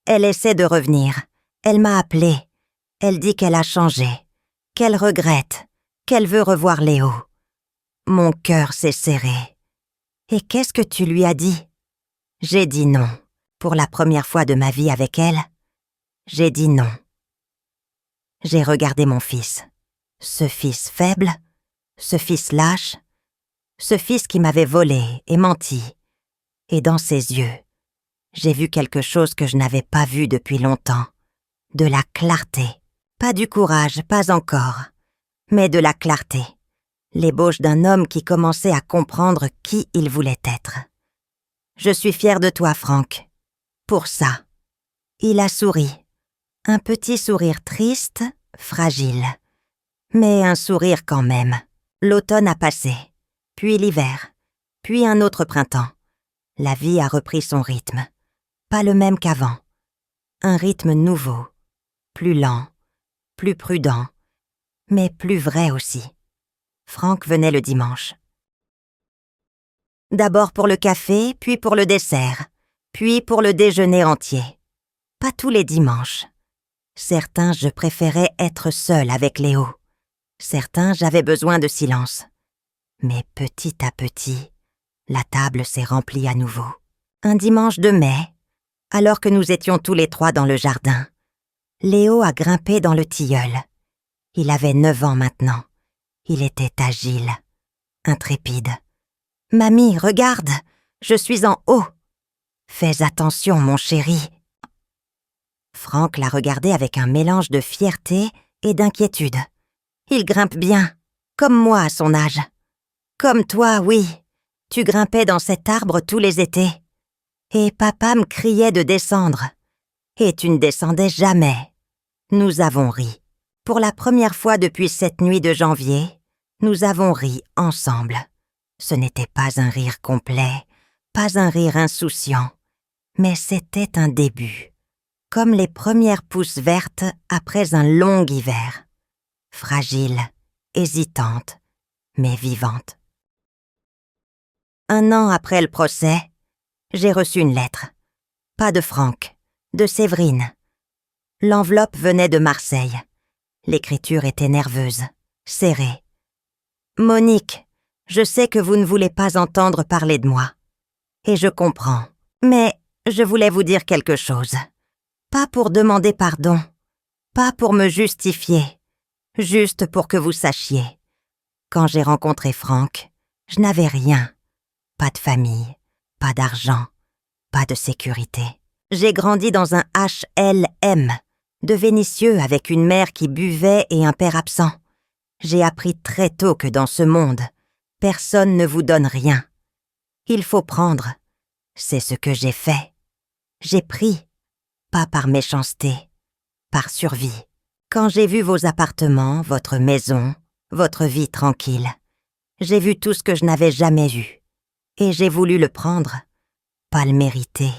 Elle essaie de revenir. Elle m'a appelée. Elle dit qu'elle a changé, qu'elle regrette, qu'elle veut revoir Léo. Mon cœur s'est serré. Et qu'est-ce que tu lui as dit? J'ai dit non. Pour la première fois de ma vie avec elle, j'ai dit non. J'ai regardé mon fils. Ce fils faible, ce fils lâche, ce fils qui m'avait volé et menti. Et dans ses yeux, j'ai vu quelque chose que je n'avais pas vu depuis longtemps. De la clarté. Pas du courage, pas encore, mais de la clarté. L'ébauche d'un homme qui commençait à comprendre qui il voulait être. Je suis fière de toi, Franck. Pour ça. Il a souri. Un petit sourire triste, fragile. Mais un sourire quand même. L'automne a passé, puis l'hiver, puis un autre printemps. La vie a repris son rythme. Pas le même qu'avant. Un rythme nouveau, plus lent, plus prudent, mais plus vrai aussi. Franck venait le dimanche. D'abord pour le café, puis pour le dessert, puis pour le déjeuner entier. Pas tous les dimanches. Certains, je préférais être seule avec Léo. Certains, j'avais besoin de silence. Mais petit à petit, la table s'est remplie à nouveau. Un dimanche de mai, alors que nous étions tous les trois dans le jardin, Léo a grimpé dans le tilleul. Il avait 9 ans maintenant. Il était agile, intrépide. « Mamie, regarde, je suis en haut. Fais attention, mon chéri. » Franck la regardait avec un mélange de fierté et d'inquiétude. Il grimpe bien, comme moi à son âge. Comme toi, oui, tu grimpais dans cet arbre tous les étés. Et papa me criait de descendre. Et tu ne descendais jamais. Nous avons ri. Pour la première fois depuis cette nuit de janvier, nous avons ri ensemble. Ce n'était pas un rire complet, pas un rire insouciant, mais c'était un début, comme les premières pousses vertes après un long hiver. Fragile, hésitante, mais vivante. 1 an après le procès, j'ai reçu une lettre. Pas de Franck, de Séverine. L'enveloppe venait de Marseille. L'écriture était nerveuse, serrée. « Monique, je sais que vous ne voulez pas entendre parler de moi. Et je comprends. Mais je voulais vous dire quelque chose. Pas pour demander pardon. Pas pour me justifier. Juste pour que vous sachiez. Quand j'ai rencontré Franck, je n'avais rien. Pas de famille, pas d'argent, pas de sécurité. J'ai grandi dans un HLM, de Vénissieux avec une mère qui buvait et un père absent. J'ai appris très tôt que dans ce monde, personne ne vous donne rien. Il faut prendre. C'est ce que j'ai fait. J'ai pris, pas par méchanceté, par survie. Quand j'ai vu vos appartements, votre maison, votre vie tranquille, j'ai vu tout ce que je n'avais jamais vu. Et j'ai voulu le prendre, pas le mériter,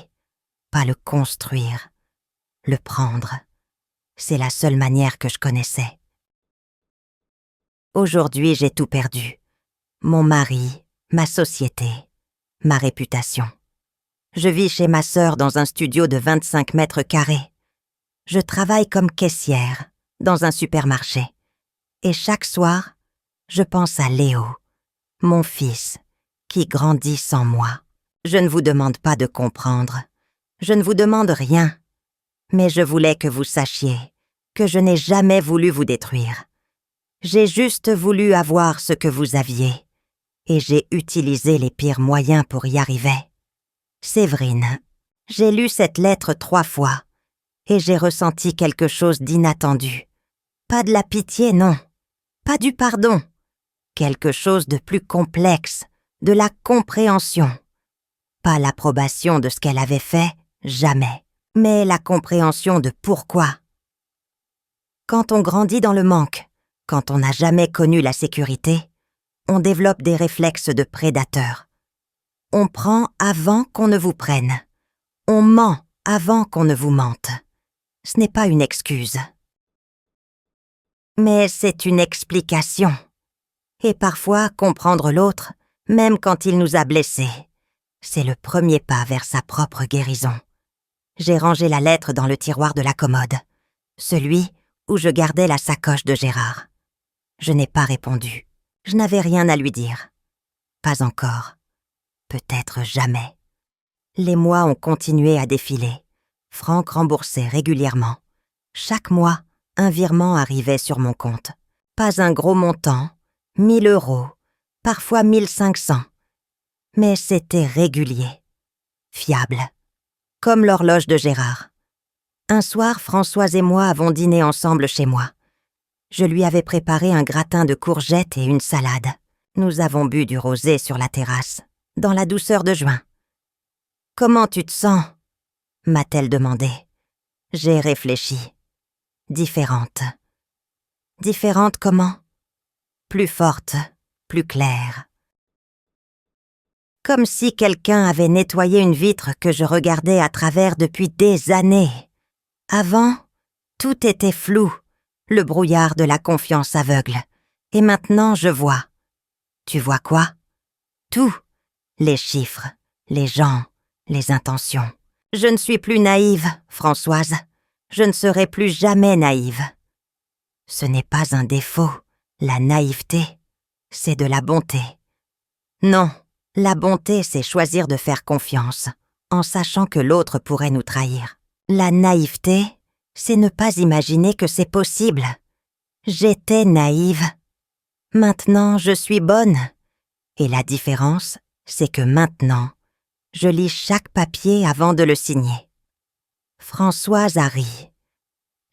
pas le construire, le prendre. C'est la seule manière que je connaissais. Aujourd'hui, j'ai tout perdu. Mon mari, ma société, ma réputation. Je vis chez ma sœur dans un studio de 25 mètres carrés. Je travaille comme caissière dans un supermarché. Et chaque soir, je pense à Léo, mon fils, qui grandit sans moi. Je ne vous demande pas de comprendre. Je ne vous demande rien. Mais je voulais que vous sachiez que je n'ai jamais voulu vous détruire. J'ai juste voulu avoir ce que vous aviez. Et j'ai utilisé les pires moyens pour y arriver. Séverine, j'ai lu cette lettre 3 fois. Et j'ai ressenti quelque chose d'inattendu. Pas de la pitié, non. Pas du pardon. Quelque chose de plus complexe, de la compréhension. Pas l'approbation de ce qu'elle avait fait, jamais. Mais la compréhension de pourquoi. Quand on grandit dans le manque, quand on n'a jamais connu la sécurité, on développe des réflexes de prédateur. On prend avant qu'on ne vous prenne. On ment avant qu'on ne vous mente. Ce n'est pas une excuse. Mais c'est une explication. Et parfois, comprendre l'autre, même quand il nous a blessés, c'est le premier pas vers sa propre guérison. J'ai rangé la lettre dans le tiroir de la commode, celui où je gardais la sacoche de Gérard. Je n'ai pas répondu. Je n'avais rien à lui dire. Pas encore. Peut-être jamais. Les mois ont continué à défiler. Franck remboursait régulièrement. Chaque mois, un virement arrivait sur mon compte. Pas un gros montant, 1 000 €, parfois 1 500. Mais c'était régulier, fiable, comme l'horloge de Gérard. Un soir, Françoise et moi avons dîné ensemble chez moi. Je lui avais préparé un gratin de courgettes et une salade. Nous avons bu du rosé sur la terrasse, dans la douceur de juin. « Comment tu te sens ?» m'a-t-elle demandé. J'ai réfléchi. Différente. Différente comment? Plus forte, plus claire. Comme si quelqu'un avait nettoyé une vitre que je regardais à travers depuis des années. Avant, tout était flou, le brouillard de la confiance aveugle. Et maintenant, je vois. Tu vois quoi? Tout. Les chiffres, les gens, les intentions. Je ne suis plus naïve, Françoise. Je ne serai plus jamais naïve. Ce n'est pas un défaut, la naïveté. C'est de la bonté. Non, la bonté, c'est choisir de faire confiance, en sachant que l'autre pourrait nous trahir. La naïveté, c'est ne pas imaginer que c'est possible. J'étais naïve. Maintenant, je suis bonne. Et la différence, c'est que maintenant, je lis chaque papier avant de le signer. Françoise a ri.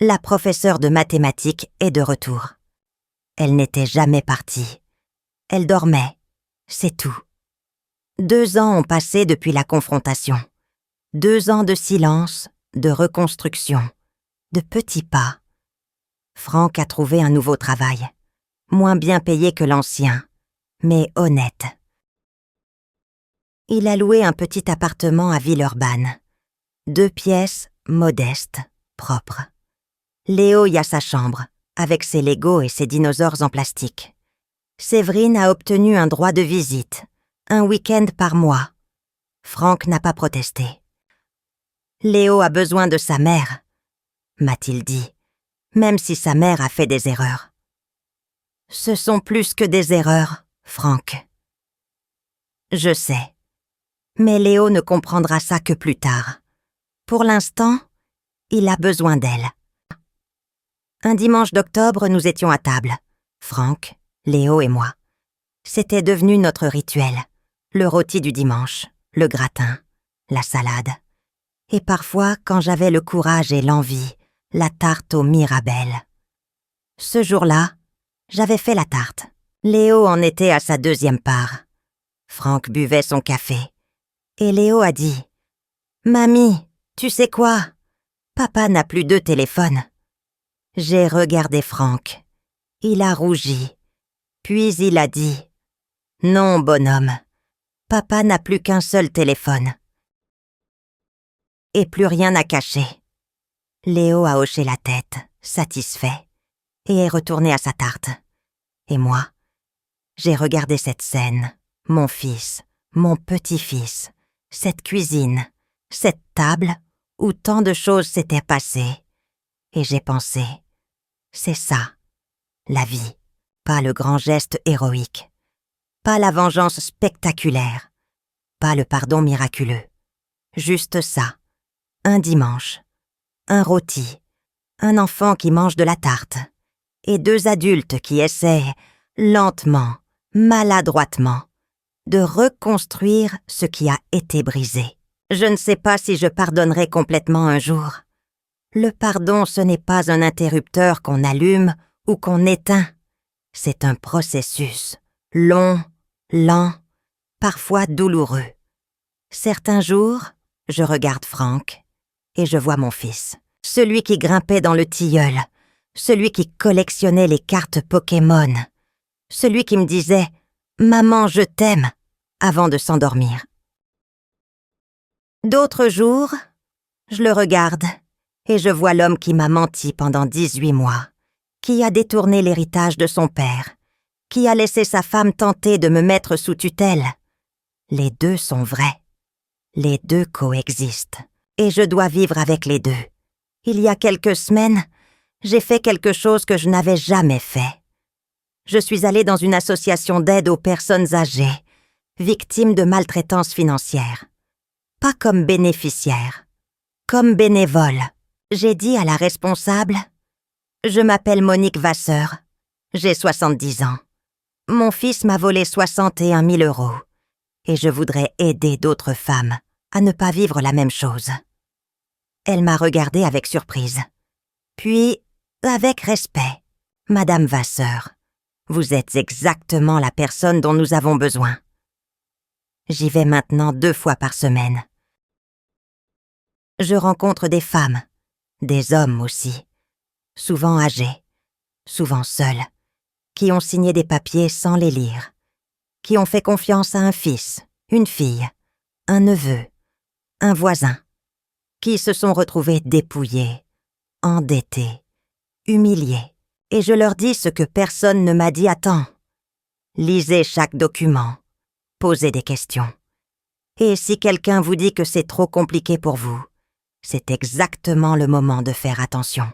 La professeure de mathématiques est de retour. Elle n'était jamais partie. Elle dormait, c'est tout. 2 ans ont passé depuis la confrontation. 2 ans de silence, de reconstruction, de petits pas. Franck a trouvé un nouveau travail, moins bien payé que l'ancien, mais honnête. Il a loué un petit appartement à Villeurbanne. 2 pièces, modestes, propres. Léo y a sa chambre, avec ses Legos et ses dinosaures en plastique. Séverine a obtenu un droit de visite, un week-end par mois. Franck n'a pas protesté. Léo a besoin de sa mère, m'a-t-il dit, même si sa mère a fait des erreurs. Ce sont plus que des erreurs, Franck. Je sais. Mais Léo ne comprendra ça que plus tard. Pour l'instant, il a besoin d'elle. Un dimanche d'octobre, nous étions à table. Franck, Léo et moi. C'était devenu notre rituel. Le rôti du dimanche, le gratin, la salade. Et parfois, quand j'avais le courage et l'envie, la tarte aux mirabelles. Ce jour-là, j'avais fait la tarte. Léo en était à sa 2e part. Franck buvait son café. Et Léo a dit « Mamie, tu sais quoi? Papa n'a plus 2 téléphones. » J'ai regardé Franck. Il a rougi. Puis il a dit « Non, bonhomme. Papa n'a plus qu'un seul téléphone. » Et plus rien à cacher. Léo a hoché la tête, satisfait, et est retourné à sa tarte. Et moi, j'ai regardé cette scène, mon fils, mon petit-fils, cette cuisine, cette table où tant de choses s'étaient passées. Et j'ai pensé, c'est ça, la vie. Pas le grand geste héroïque, pas la vengeance spectaculaire, pas le pardon miraculeux. Juste ça, un dimanche, un rôti, un enfant qui mange de la tarte, et 2 adultes qui essaient, lentement, maladroitement, de reconstruire ce qui a été brisé. Je ne sais pas si je pardonnerai complètement un jour. Le pardon, ce n'est pas un interrupteur qu'on allume ou qu'on éteint. C'est un processus, long, lent, parfois douloureux. Certains jours, je regarde Franck et je vois mon fils, celui qui grimpait dans le tilleul, celui qui collectionnait les cartes Pokémon, celui qui me disait « Maman, je t'aime » avant de s'endormir. D'autres jours, je le regarde et je vois l'homme qui m'a menti pendant 18 mois, qui a détourné l'héritage de son père, qui a laissé sa femme tenter de me mettre sous tutelle. Les 2 sont vrais. Les 2 coexistent. Et je dois vivre avec les 2. Il y a quelques semaines, J'ai fait quelque chose que je n'avais jamais fait. Je suis allée dans une association d'aide aux personnes âgées, victimes de maltraitance financière. Pas comme bénéficiaire, comme bénévole. J'ai dit à la responsable « Je m'appelle Monique Vasseur, j'ai 70 ans. Mon fils m'a volé 61 000 € et je voudrais aider d'autres femmes à ne pas vivre la même chose. » Elle m'a regardée avec surprise. Puis, avec respect, « Madame Vasseur, vous êtes exactement la personne dont nous avons besoin. » J'y vais maintenant 2 fois par semaine. Je rencontre des femmes, des hommes aussi, souvent âgés, souvent seuls, qui ont signé des papiers sans les lire, qui ont fait confiance à un fils, une fille, un neveu, un voisin, qui se sont retrouvés dépouillés, endettés, humiliés, et je leur dis ce que personne ne m'a dit à temps. Lisez chaque document, posez des questions. Et si quelqu'un vous dit que c'est trop compliqué pour vous, c'est exactement le moment de faire attention.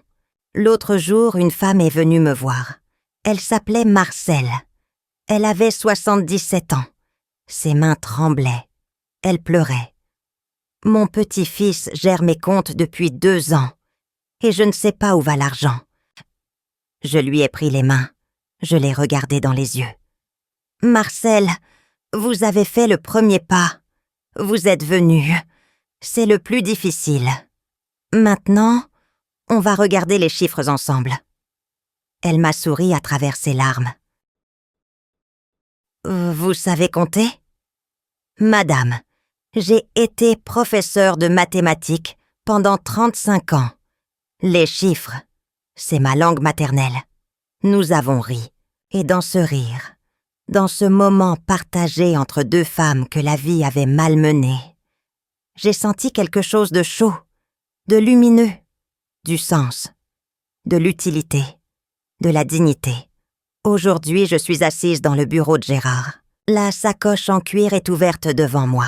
L'autre jour, une femme est venue me voir. Elle s'appelait Marcelle. Elle avait 77 ans. Ses mains tremblaient. Elle pleurait. « Mon petit-fils gère mes comptes depuis 2 ans, et je ne sais pas où va l'argent. » Je lui ai pris les mains. Je l'ai regardé dans les yeux. « Marcelle, vous avez fait le premier pas. Vous êtes venue. C'est le plus difficile. Maintenant, on va regarder les chiffres ensemble. » Elle m'a souri à travers ses larmes. « Vous savez compter ? » ?»« Madame, j'ai été professeur de mathématiques pendant 35 ans. Les chiffres, c'est ma langue maternelle. » Nous avons ri, et dans ce rire, dans ce moment partagé entre 2 femmes que la vie avait malmenées, j'ai senti quelque chose de chaud, de lumineux, du sens, de l'utilité, de la dignité. Aujourd'hui, je suis assise dans le bureau de Gérard. La sacoche en cuir est ouverte devant moi.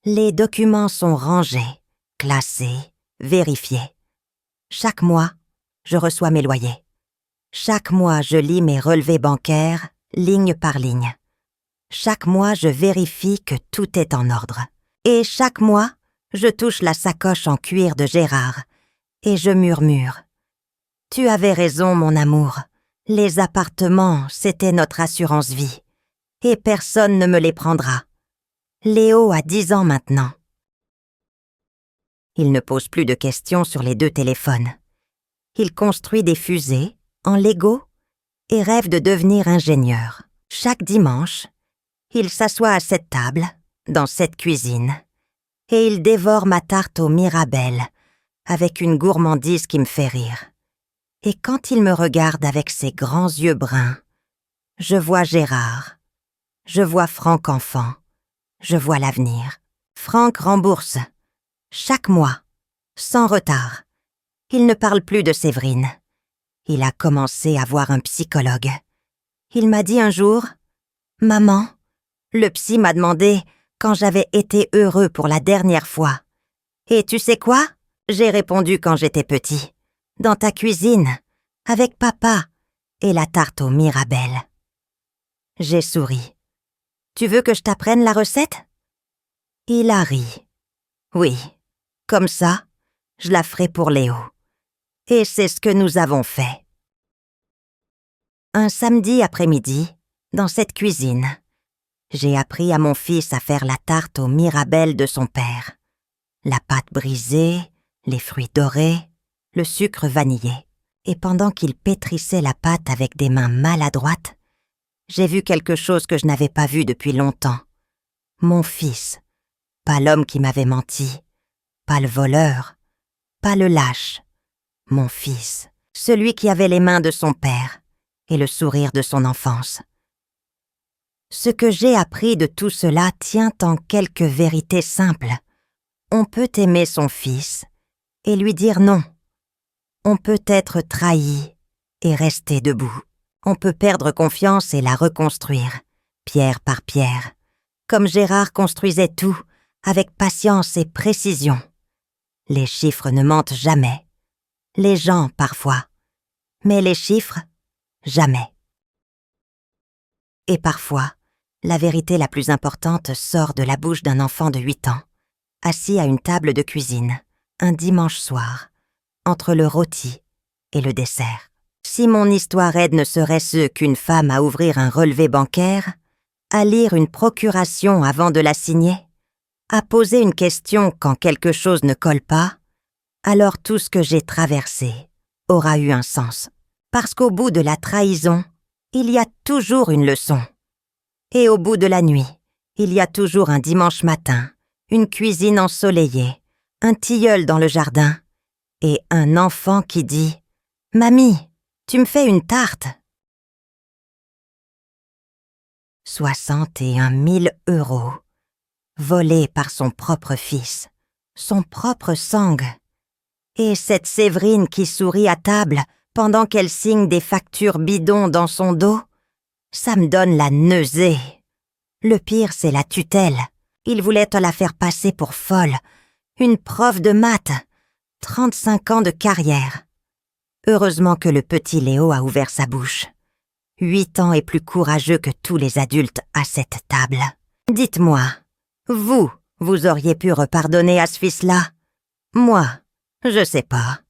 Les documents sont rangés, classés, vérifiés. Chaque mois, je reçois mes loyers. Chaque mois, je lis mes relevés bancaires, ligne par ligne. Chaque mois, je vérifie que tout est en ordre. Et chaque mois, je touche la sacoche en cuir de Gérard et je murmure. « Tu avais raison, mon amour. Les appartements, c'était notre assurance vie. Et personne ne me les prendra. Léo a 10 ans maintenant. » Il ne pose plus de questions sur les 2 téléphones. Il construit des fusées en Lego et rêve de devenir ingénieur. Chaque dimanche, il s'assoit à cette table, dans cette cuisine, et il dévore ma tarte aux mirabelles avec une gourmandise qui me fait rire. Et quand il me regarde avec ses grands yeux bruns, je vois Gérard, je vois Franck enfant, je vois l'avenir. Franck rembourse, chaque mois, sans retard. Il ne parle plus de Séverine. Il a commencé à voir un psychologue. Il m'a dit un jour « Maman, le psy m'a demandé quand j'avais été heureux pour la dernière fois. Et tu sais quoi ? J'ai répondu quand j'étais petit. Dans ta cuisine, avec papa et la tarte aux mirabelles. » J'ai souri. « Tu veux que je t'apprenne la recette ?» Il a ri. « Oui, comme ça, je la ferai pour Léo. » Et c'est ce que nous avons fait. Un samedi après-midi, dans cette cuisine, j'ai appris à mon fils à faire la tarte aux mirabelles de son père. La pâte brisée, les fruits dorés, le sucre vanillé. Et pendant qu'il pétrissait la pâte avec des mains maladroites, j'ai vu quelque chose que je n'avais pas vu depuis longtemps. Mon fils, pas l'homme qui m'avait menti, pas le voleur, pas le lâche. Mon fils, celui qui avait les mains de son père et le sourire de son enfance. Ce que j'ai appris de tout cela tient en quelques vérités simples. On peut aimer son fils et lui dire non. On peut être trahi et rester debout. On peut perdre confiance et la reconstruire, pierre par pierre, comme Gérard construisait tout, avec patience et précision. Les chiffres ne mentent jamais. Les gens, parfois, Mais les chiffres, jamais. Et parfois, la vérité la plus importante sort de la bouche d'un enfant de 8 ans, assis à une table de cuisine, un dimanche soir, entre le rôti et le dessert. Si mon histoire aide ne serait-ce qu'une femme à ouvrir un relevé bancaire, à lire une procuration avant de la signer, à poser une question quand quelque chose ne colle pas, alors tout ce que j'ai traversé aura eu un sens. Parce qu'au bout de la trahison, il y a toujours une leçon. Et au bout de la nuit, il y a toujours un dimanche matin, une cuisine ensoleillée, un tilleul dans le jardin, et un enfant qui dit « Mamie, tu me fais une tarte ?» 61 000 €, volés par son propre fils, son propre sang. Et cette Séverine qui sourit à table pendant qu'elle signe des factures bidons dans son dos, ça me donne la nausée. Le pire, c'est la tutelle. Il voulait te la faire passer pour folle. Une prof de maths. 35 ans de carrière. Heureusement que le petit Léo a ouvert sa bouche. 8 ans est plus courageux que tous les adultes à cette table. Dites-moi, vous auriez pu repardonner à ce fils-là? Moi, je sais pas.